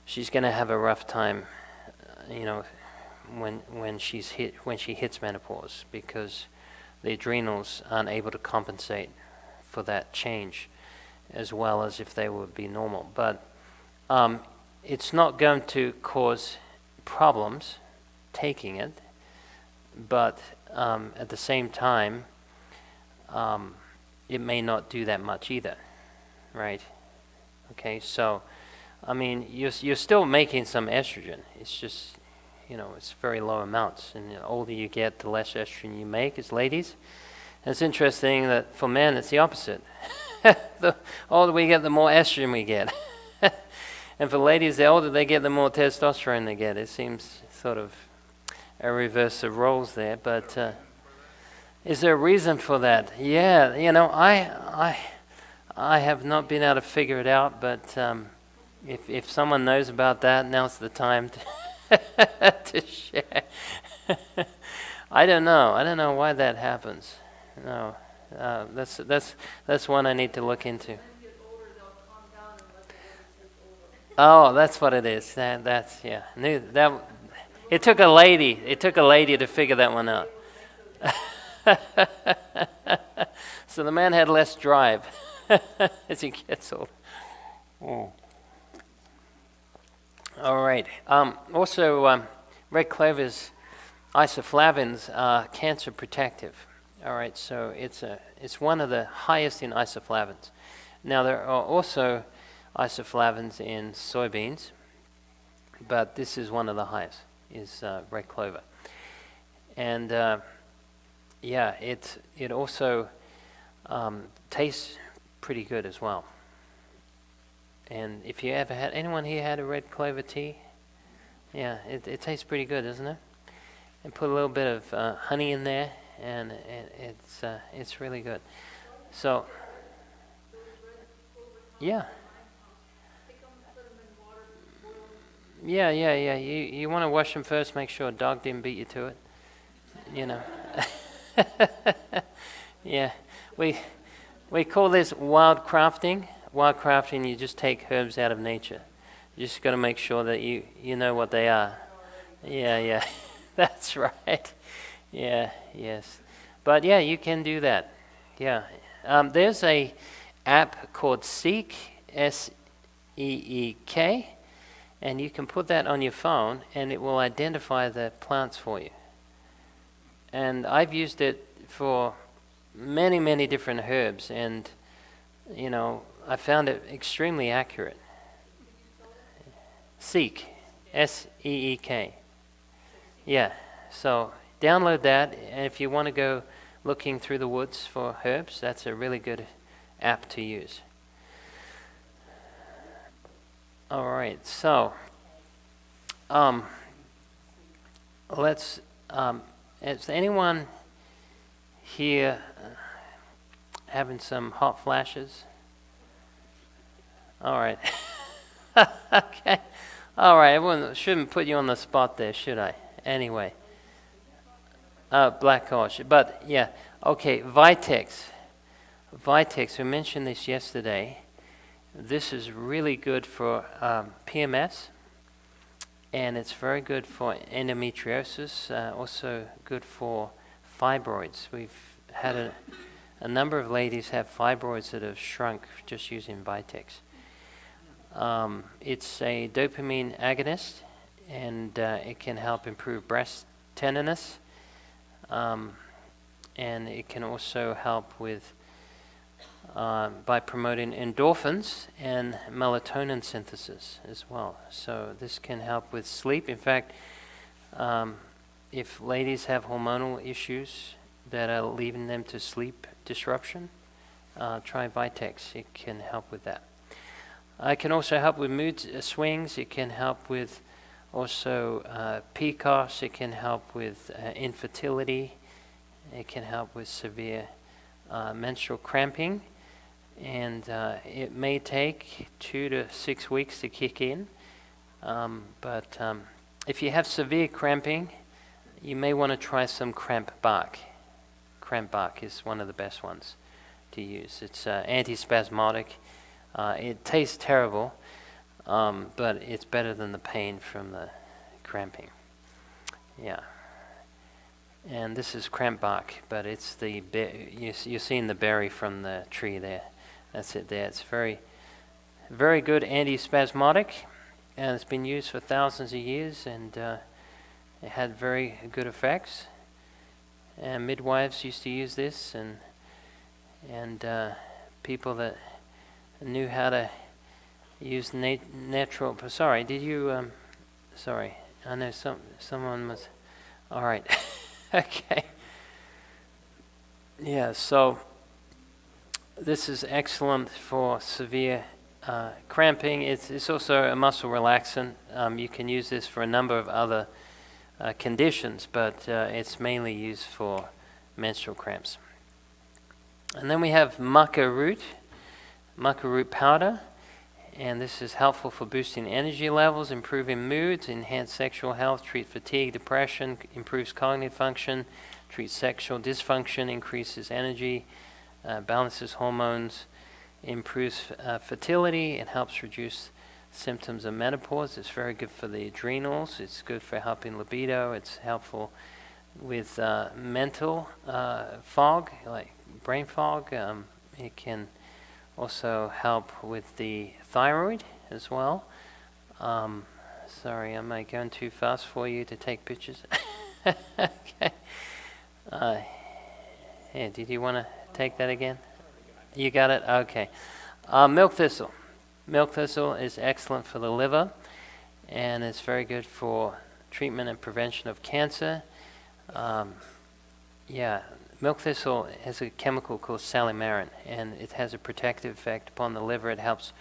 she's going to have a rough time, when she hits menopause, because the adrenals aren't able to compensate for that change as well as if they would be normal. But it's not going to cause problems taking it, but at the same time, it may not do that much either, right? Okay, so, I mean, you're still making some estrogen. It's just, it's very low amounts. And the older you get, the less estrogen you make as ladies. And it's interesting that for men, it's the opposite. The older we get, the more estrogen we get. And for ladies, the older they get, the more testosterone they get. It seems sort of a reverse of roles there, but is there a reason for that? Yeah, I have not been able to figure it out, but if someone knows about that, now's the time to share. I don't know why that happens. No, that's one I need to look into. Oh, that's what it is. That's yeah. It took a lady to figure that one out. So the man had less drive as he gets older. Oh. All right. Also, red clover's isoflavins are cancer protective. All right. So it's one of the highest in isoflavins. Now there are also isoflavones in soybeans, but this is one of the highest, is red clover. And yeah, it also tastes pretty good as well. And if you ever had, anyone here had a red clover tea? Yeah, it tastes pretty good, doesn't it? And put a little bit of honey in there, and it's really good. So, yeah. Yeah. You want to wash them first, make sure a dog didn't beat you to it. You know. Yeah. We call this wild crafting. Wild crafting, you just take herbs out of nature. You just got to make sure that you know what they are. Yeah. That's right. Yeah, yes. But yeah, you can do that. Yeah. There's a app called Seek, S-E-E-K, and you can put that on your phone and it will identify the plants for you. And I've used it for many, many different herbs, and you know, I found it extremely accurate. Seek, S-E-E-K. Yeah, so download that, and if you want to go looking through the woods for herbs, that's a really good app to use. All right, so let's. Is anyone here having some hot flashes? All right. Okay. All right. Everyone shouldn't put you on the spot there, should I? Anyway. Black horse. But yeah. Okay. Vitex. Vitex. We mentioned this yesterday. This is really good for PMS, and it's very good for endometriosis. Also good for fibroids. We've had a number of ladies have fibroids that have shrunk just using Vitex. It's a dopamine agonist, and it can help improve breast tenderness, and it can also help with by promoting endorphins and melatonin synthesis as well. So this can help with sleep. In fact, if ladies have hormonal issues that are leading them to sleep disruption, try Vitex. It can help with that. It can also help with mood swings. It can help with also PCOS. It can help with infertility. It can help with severe menstrual cramping. And it may take 2 to 6 weeks to kick in. But if you have severe cramping, you may want to try some cramp bark. Cramp bark is one of the best ones to use. It's antispasmodic. It tastes terrible, but it's better than the pain from the cramping. Yeah. And this is cramp bark, but it's the you're seeing the berry from the tree there. That's it there. It's very, very good antispasmodic, and it's been used for thousands of years, and it had very good effects. And midwives used to use this, and people that knew how to use natural. Sorry, did you? Sorry, I know someone was. All right, okay. Yeah, so this is excellent for severe cramping. It's also a muscle relaxant. You can use this for a number of other conditions, but it's mainly used for menstrual cramps. And then we have maca root powder, and this is helpful for boosting energy levels, improving moods, enhance sexual health, treat fatigue, depression, improves cognitive function, treats sexual dysfunction, increases energy, balances hormones, improves fertility, and helps reduce symptoms of menopause. It's very good for the adrenals. It's good for helping libido. It's helpful with mental fog, like brain fog. It can also help with the thyroid as well. Sorry, am I going too fast for you to take pictures? Okay. Did you want to take that again? You got it? Okay. Milk thistle. Milk thistle is excellent for the liver, and it's very good for treatment and prevention of cancer. Milk thistle has a chemical called salimarin, and it has a protective effect upon the liver. It helps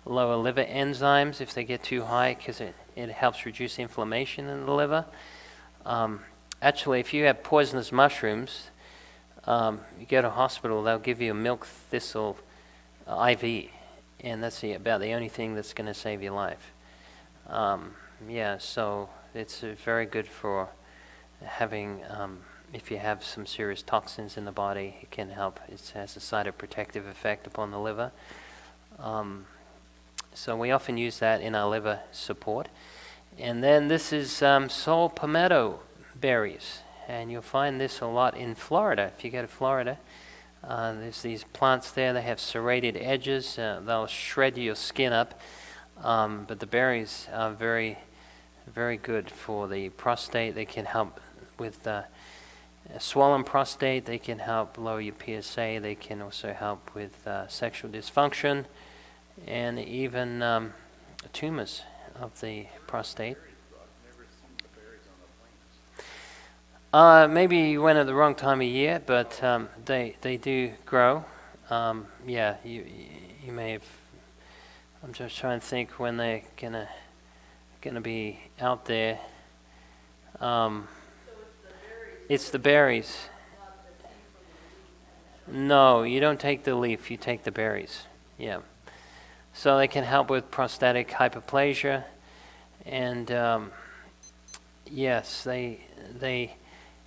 lower liver enzymes if they get too high, because it helps reduce inflammation in the liver. Actually, if you have poisonous mushrooms, you go to a hospital, they'll give you a milk thistle IV, and that's about the only thing that's going to save your life. So it's very good for having, if you have some serious toxins in the body, it can help. It has a cytoprotective effect upon the liver. So we often use that in our liver support. And then this is sol palmetto berries, and you'll find this a lot in Florida. If you go to Florida, there's these plants there. They have serrated edges. They'll shred your skin up, but the berries are very, very good for the prostate. They can help with a swollen prostate. They can help lower your PSA. They can also help with sexual dysfunction and even tumors of the prostate. I've never seen the berries on the plants. Maybe you went at the wrong time of year, but they do grow. You may have. I'm just trying to think when they're gonna be out there. It's the berries. No, you don't take the leaf. You take the berries. Yeah. So they can help with prostatic hyperplasia, and yes, they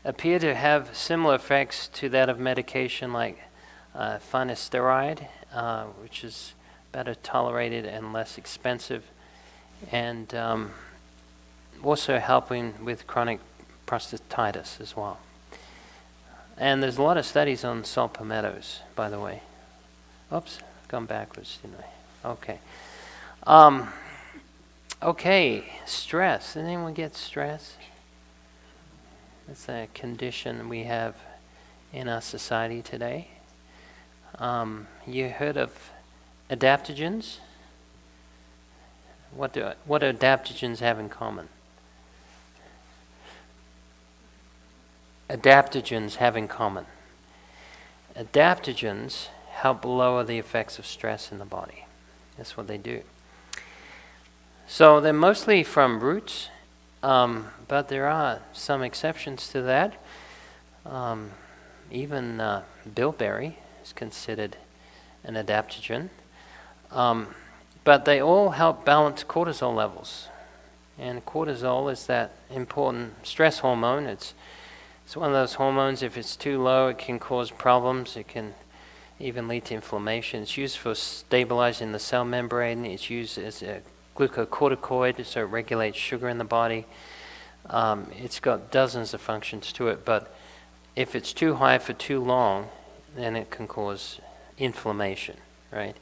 appear to have similar effects to that of medication like finasteride, which is better tolerated and less expensive, and also helping with chronic prostatitis as well. And there's a lot of studies on salt palmettos, by the way. Oops, gone backwards, didn't I? Okay. Stress. Does anyone get stress? It's a condition we have in our society today. You heard of adaptogens? What do adaptogens have in common? Adaptogens have in common. Adaptogens help lower the effects of stress in the body. That's what they do. So they're mostly from roots, but there are some exceptions to that. Even bilberry is considered an adaptogen. But they all help balance cortisol levels. And cortisol is that important stress hormone. It's one of those hormones, if it's too low, it can cause problems. It can even lead to inflammation. It's used for stabilizing the cell membrane. It's used as a glucocorticoid, so it regulates sugar in the body. It's got dozens of functions to it, but if it's too high for too long, then it can cause inflammation, right?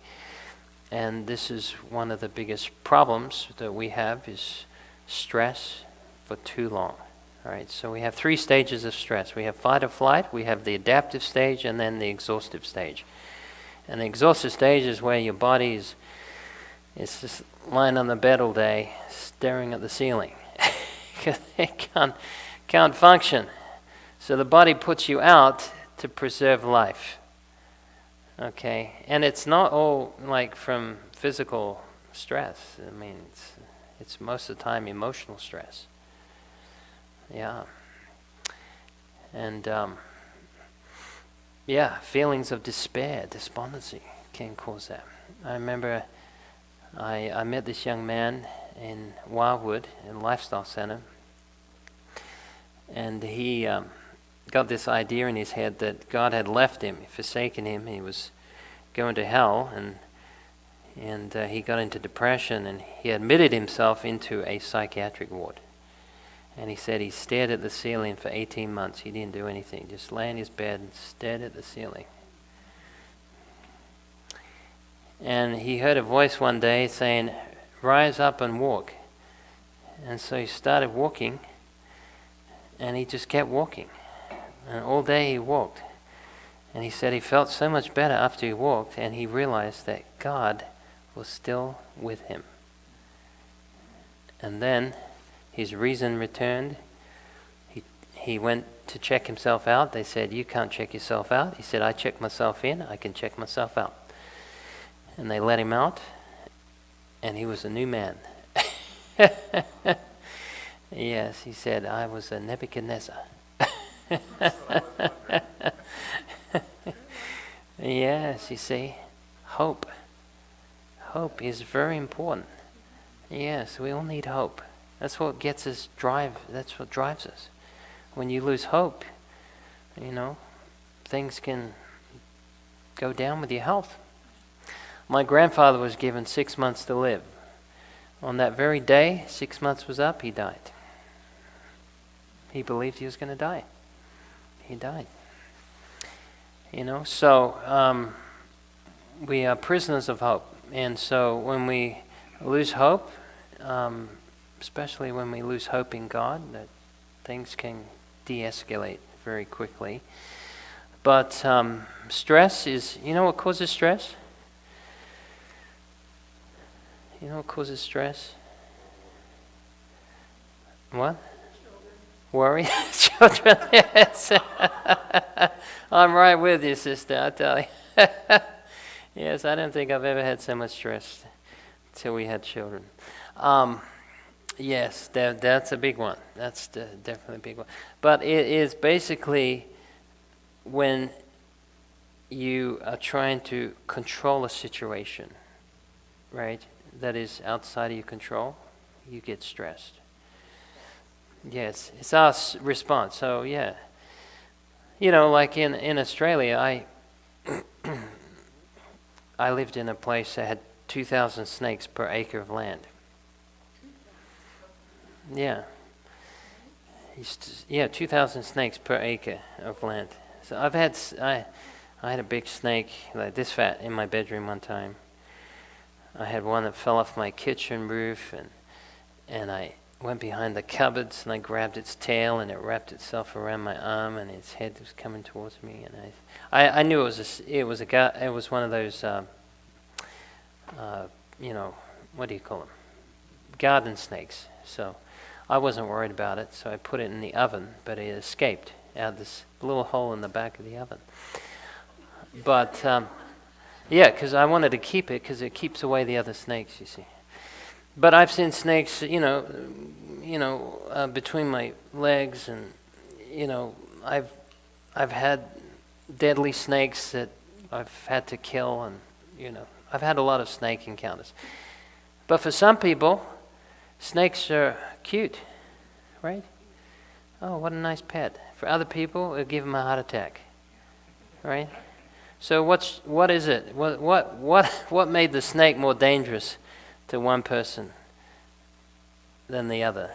And this is one of the biggest problems that we have is stress for too long. All right, so we have 3 stages of stress. We have fight or flight, we have the adaptive stage, and then the exhaustive stage. And the exhaustive stage is where your body is just lying on the bed all day, staring at the ceiling, because it can't function. So the body puts you out to preserve life. Okay, and it's not all like from physical stress. I mean, it's most of the time emotional stress. Yeah. And feelings of despair, despondency can cause that. I remember I met this young man in Wildwood, in Lifestyle Center, and he got this idea in his head that God had left him, forsaken him. He was going to hell, and he got into depression, and he admitted himself into a psychiatric ward. And he said he stared at the ceiling for 18 months. He didn't do anything, just lay in his bed and stared at the ceiling. And he heard a voice one day saying, "Rise up and walk." And so he started walking, and he just kept walking. And all day he walked. And he said he felt so much better after he walked, and he realized that God was still with him. And then his reason returned. He went to check himself out. They said, "You can't check yourself out." He said, "I check myself in, I can check myself out." And they let him out, and he was a new man. Yes, he said, "I was a Nebuchadnezzar." Yes, you see, hope. Hope is very important. Yes, we all need hope. That's what gets us that's what drives us. When you lose hope, things can go down with your health. My grandfather was given 6 months to live. On that very day, 6 months was up, he died. He believed he was going to die. He died. So we are prisoners of hope. And so when we lose hope, especially when we lose hope in God, that things can de-escalate very quickly. But stress is, what causes stress? You know what causes stress? What? Worry? Children, yes. I'm right with you, sister, I tell you. Yes, I don't think I've ever had so much stress till we had children. Yes, that's a big one. That's definitely a big one. But it is basically when you are trying to control a situation, right, that is outside of your control, you get stressed. Yes, it's our response. So, yeah. Like in Australia, I lived in a place that had 2,000 snakes per acre of land. Yeah. 2,000 snakes per acre of land. So I had a big snake like this fat in my bedroom one time. I had one that fell off my kitchen roof, and I went behind the cupboards and I grabbed its tail and it wrapped itself around my arm and its head was coming towards me, and I knew it was one of those what do you call them? Garden snakes. So I wasn't worried about it, so I put it in the oven, but it escaped out this little hole in the back of the oven. But because I wanted to keep it because it keeps away the other snakes, you see. But I've seen snakes, between my legs, and I've had deadly snakes that I've had to kill, and I've had a lot of snake encounters. But for some people, snakes are cute, right? Oh, what a nice pet. For other people, it'll give them a heart attack, right? So what is it? What made the snake more dangerous to one person than the other?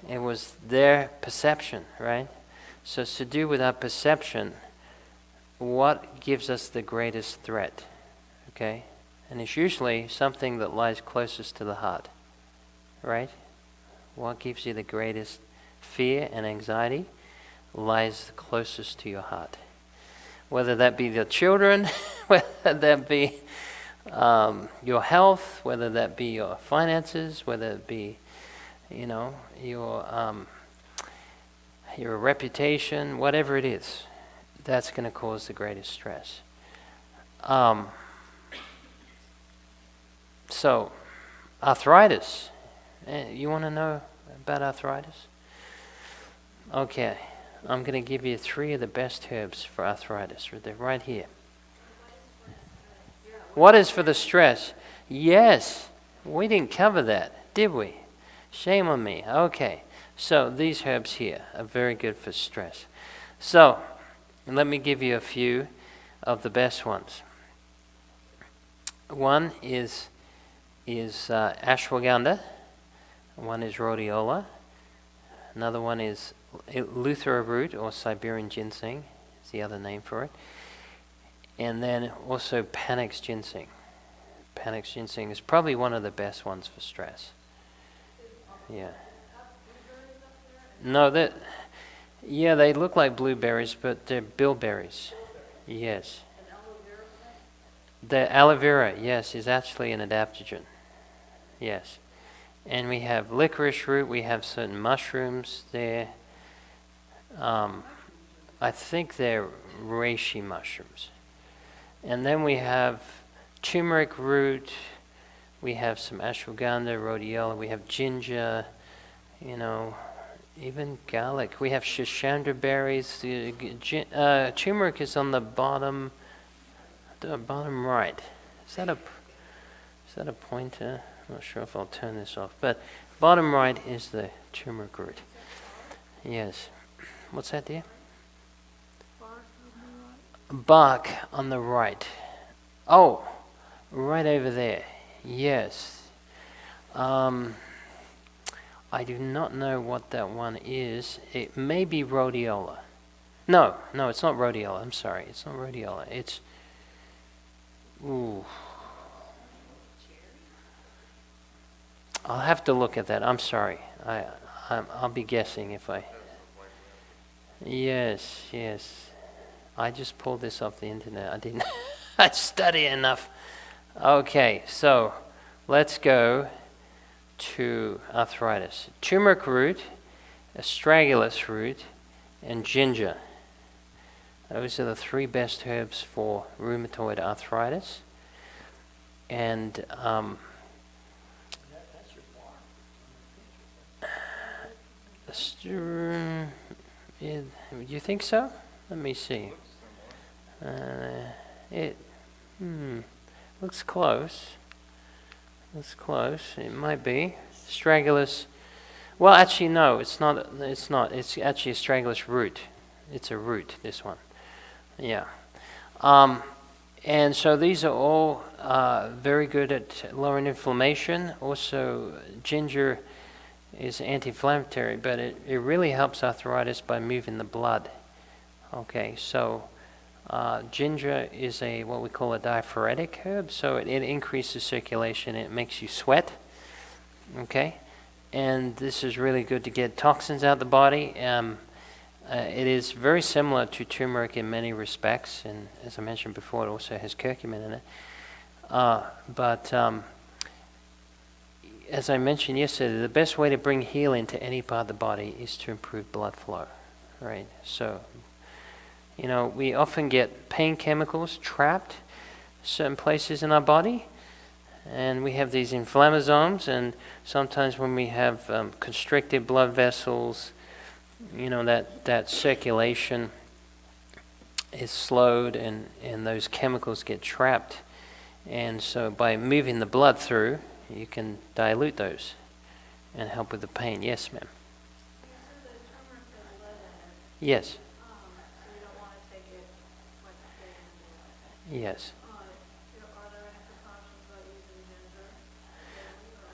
It was their perception, right? So it's to do with our perception. What gives us the greatest threat? Okay? And it's usually something that lies closest to the heart, right? What gives you the greatest fear and anxiety lies closest to your heart. Whether that be the children, whether that be your health, whether that be your finances, whether it be, your reputation, whatever it is, that's going to cause the greatest stress. So, arthritis. You want to know about arthritis? Okay, I'm going to give you 3 of the best herbs for arthritis. They're right here. What is for the stress? Yes, we didn't cover that, did we? Shame on me. Okay, so these herbs here are very good for stress. So, let me give you a few of the best ones. One is ashwagandha. One is rhodiola. Another one is Luthera root, or Siberian ginseng, is the other name for it. And then also Panax ginseng. Panax ginseng is probably one of the best ones for stress. Yeah. No, they look like blueberries, but they're bilberries. Yes. The aloe vera, yes, is actually an adaptogen. Yes. And we have licorice root, we have certain mushrooms there. I think they're reishi mushrooms. And then we have turmeric root, we have some ashwagandha, rhodiola, we have ginger, even garlic. We have shashandra berries. Turmeric is on the bottom right. Is that a pointer? I'm not sure if I'll turn this off. But bottom right is the turmeric root. Yes. What's that, dear? Bark on the right. Oh, right over there. Yes. I do not know what that one is. It may be rhodiola. No, it's not rhodiola. I'm sorry. It's not rhodiola. It's... Ooh. I'll have to look at that. I'm sorry. I'll be guessing if I... Yes. I just pulled this off the internet. I didn't... I study enough. Okay, so let's go to arthritis. Turmeric root, astragalus root, and ginger. Those are the 3 best herbs for rheumatoid arthritis. And you think so? Let me see. It looks close. It might be. Astragalus. Well, actually, no, it's not. It's actually astragalus root. It's a root, this one. Yeah. And so these are all very good at lowering inflammation. Also, ginger is anti-inflammatory, but it really helps arthritis by moving the blood. Okay, so ginger is what we call a diaphoretic herb, so it increases circulation, it makes you sweat, okay? And this is really good to get toxins out of the body. It is very similar to turmeric in many respects, and as I mentioned before, it also has curcumin in it. But as I mentioned yesterday, the best way to bring healing to any part of the body is to improve blood flow, right? So, we often get pain chemicals trapped certain places in our body, and we have these inflammasomes, and sometimes when we have constricted blood vessels, that circulation is slowed, and those chemicals get trapped. And so by moving the blood through, you can dilute those and help with the pain. Yes, ma'am. Yes. Yes.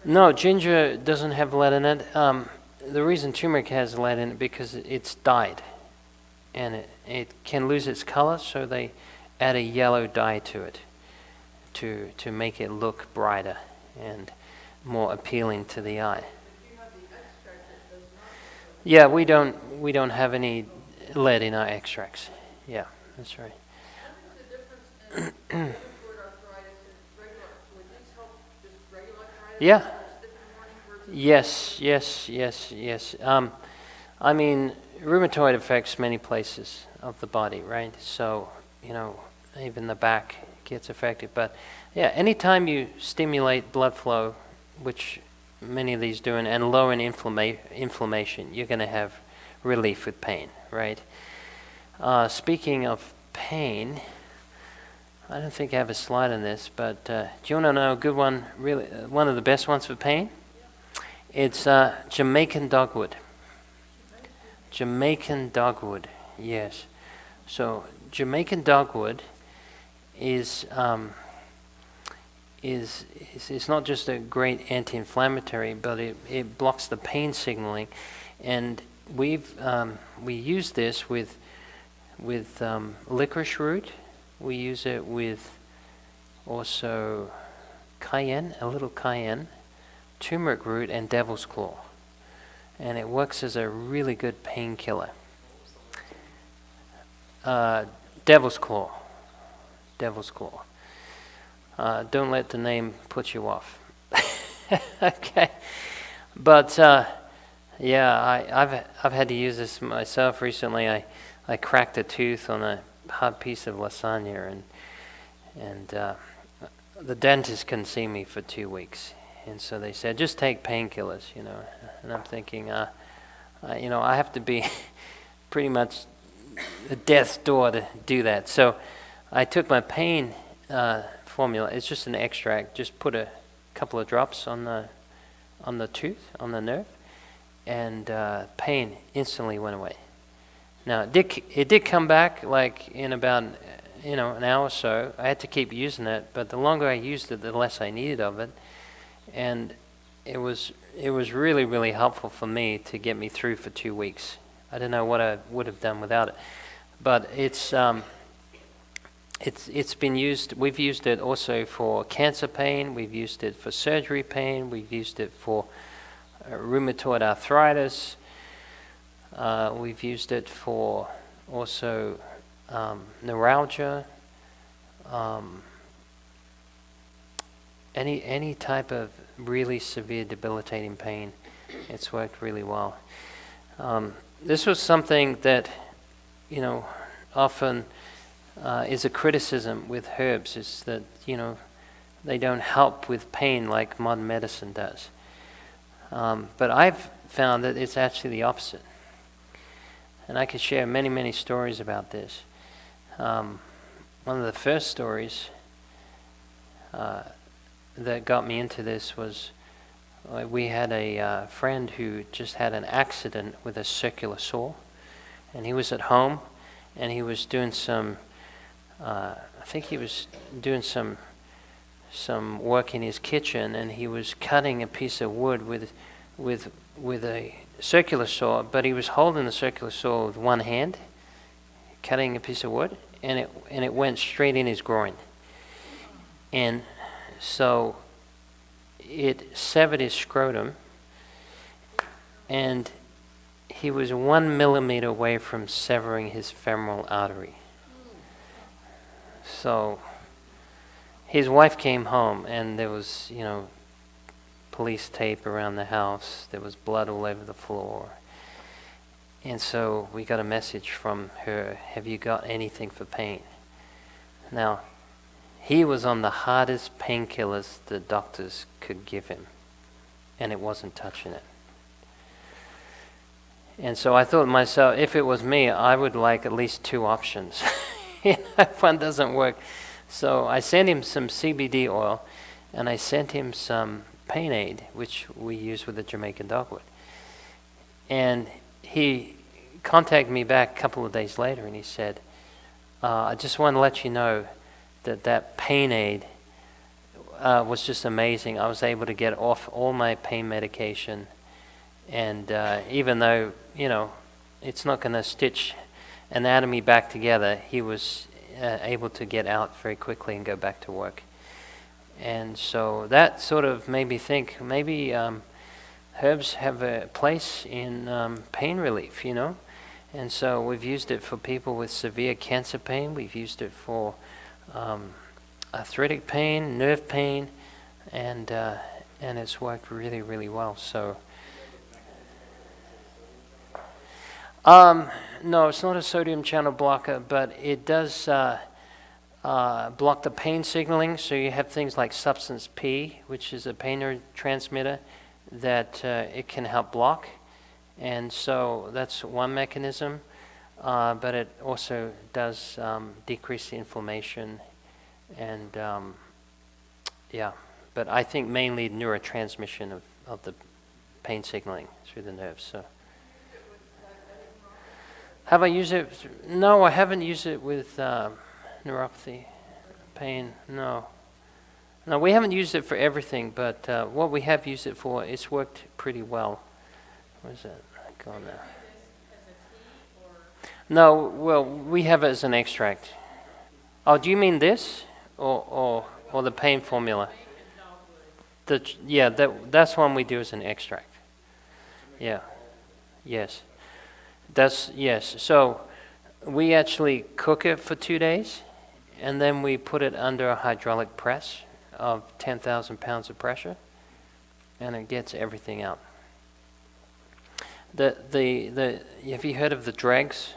No, ginger doesn't have lead in it. The reason turmeric has lead in it because it's dyed, and it can lose its color, so they add a yellow dye to it to make it look brighter and more appealing to the eye. Yeah, we don't have any lead in our extracts. Yeah, that's right. Yeah. Yes. I mean, rheumatoid affects many places of the body, right? So, even the back gets affected. But, yeah, anytime you stimulate blood flow, which many of these do, and lower inflammation, you're going to have relief with pain, right? Speaking of pain, I don't think I have a slide on this, but do you want to know a good one, really, one of the best ones for pain? It's Jamaican dogwood. Jamaican dogwood, yes. So Jamaican dogwood is not just a great anti-inflammatory, but it blocks the pain signaling, and we use this with licorice root. We use it with also cayenne, a little cayenne, turmeric root, and devil's claw. And it works as a really good painkiller. Devil's claw. Don't let the name put you off. Okay. But I've had to use this myself recently. I cracked a tooth on a hard piece of lasagna, and the dentist couldn't see me for 2 weeks, and so they said, just take painkillers, And I'm thinking, I have to be pretty much at death's door to do that. So I took my pain formula. It's just an extract. Just put a couple of drops on the tooth, on the nerve, and pain instantly went away. Now it did come back like in about an hour or so. I had to keep using it, but the longer I used it, the less I needed of it, and it was really, really helpful for me to get me through for 2 weeks. I don't know what I would have done without it, but it's been used. We've used it also for cancer pain. We've used it for surgery pain. We've used it for rheumatoid arthritis. We've used it for also neuralgia. Any type of really severe debilitating pain, it's worked really well. This was something that, often is a criticism with herbs, is that, they don't help with pain like modern medicine does. But I've found that it's actually the opposite. And I could share many, many stories about this. One of the first stories that got me into this was we had a friend who just had an accident with a circular saw, and he was at home, and he was doing some work in his kitchen, and he was cutting a piece of wood with a circular saw, but he was holding the circular saw with one hand, cutting a piece of wood, and it went straight in his groin. And so it severed his scrotum, and he was 1 millimeter away from severing his femoral artery. So his wife came home, and there was, police tape around the house. There was blood all over the floor. And so we got a message from her, have you got anything for pain? Now, he was on the hardest painkillers the doctors could give him, and it wasn't touching it. And so I thought to myself, if it was me, I would like at least 2 options. If one doesn't work. So I sent him some CBD oil, and I sent him some pain aid, which we use with the Jamaican dogwood. And he contacted me back a couple of days later, and he said, I just want to let you know that pain aid was just amazing. I was able to get off all my pain medication, and even though, it's not going to stitch anatomy back together, he was able to get out very quickly and go back to work. And so that sort of made me think maybe herbs have a place in pain relief, And so we've used it for people with severe cancer pain. We've used it for arthritic pain, nerve pain, and it's worked really, really well. So, no, it's not a sodium channel blocker, but it does block the pain signaling. So you have things like substance P, which is a pain neurotransmitter that it can help block. And so that's one mechanism, but it also does decrease the inflammation, and but I think mainly neurotransmission of the pain signaling through the nerves. So, have I used it? No, I haven't used it with neuropathy, pain. No, we haven't used it for everything, but what we have used it for, it's worked pretty well. Where's that gone now? No, well, we have it as an extract. Oh, do you mean this, or the pain formula? That's one we do as an extract. Yeah, yes, yes. So we actually cook it for 2 days, and then we put it under a hydraulic press, of 10,000 pounds of pressure, and it gets everything out. Have you heard of the dregs?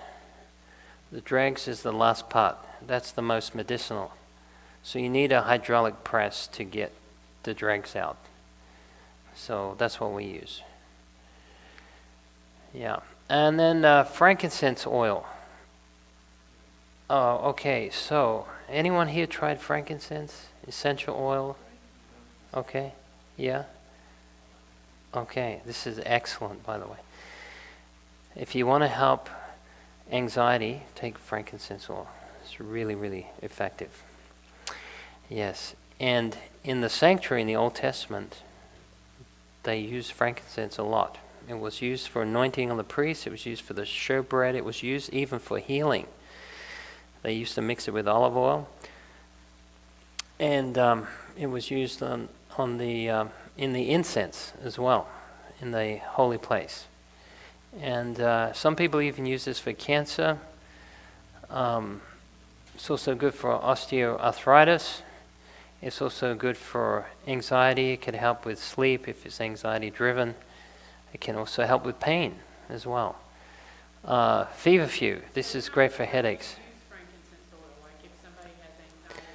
The dregs is the last part. That's the most medicinal. So you need a hydraulic press to get the dregs out. So that's what we use. Yeah. And then frankincense oil. Oh, okay. So anyone here tried frankincense? Essential oil? Okay. Yeah? Okay. This is excellent, by the way. If you want to help anxiety, take frankincense oil. It's really, really effective. Yes. And in the sanctuary in the Old Testament, they used frankincense a lot. It was used for anointing on the priests. It was used for the showbread. It was used even for healing. They used to mix it with olive oil. And it was used in the incense as well, in the holy place. And some people even use this for cancer. It's also good for osteoarthritis. It's also good for anxiety. It can help with sleep if it's anxiety driven. It can also help with pain as well. Feverfew. This is great for headaches. Frankincense oil, like if somebody has anxiety,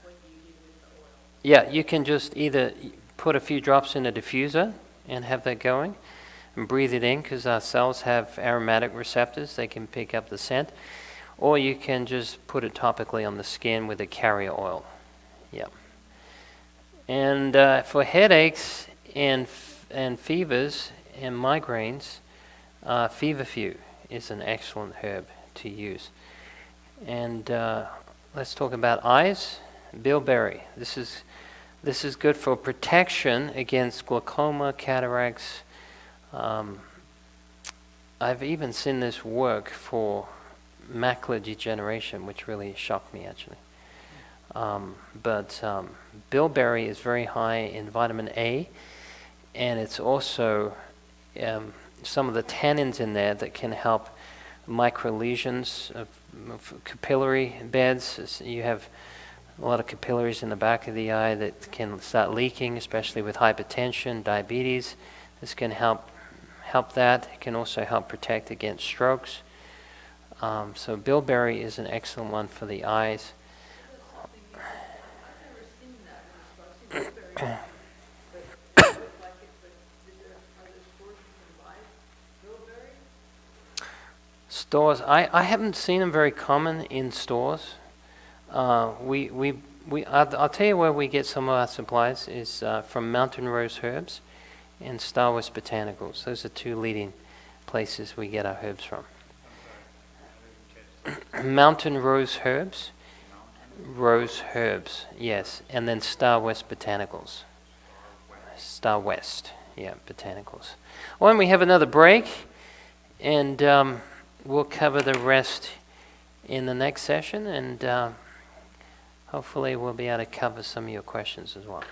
what do you do with the oil? Yeah, you can just either put a few drops in a diffuser and have that going and breathe it in, because our cells have aromatic receptors. They can pick up the scent. Or you can just put it topically on the skin with a carrier oil. Yeah. And for headaches and fevers and migraines, feverfew is an excellent herb to use. And let's talk about eyes. Bilberry. This is good for protection against glaucoma, cataracts. I've even seen this work for macular degeneration, which really shocked me actually. But bilberry is very high in vitamin A, and it's also some of the tannins in there that can help microlesions of capillary beds. You have a lot of capillaries in the back of the eye that can start leaking, especially with hypertension, diabetes. This can help that. It can also help protect against strokes. So bilberry is an excellent one for the eyes. Stores. I haven't seen them very common in stores. I'll tell you where we get some of our supplies is from Mountain Rose Herbs and Star Wars Botanicals. Those are two leading places we get our herbs from. Mountain Rose Herbs. Rose Herbs, yes. And then Star West Botanicals. Star West, yeah, Botanicals. Well, we have another break, and we'll cover the rest in the next session, and hopefully we'll be able to cover some of your questions as well.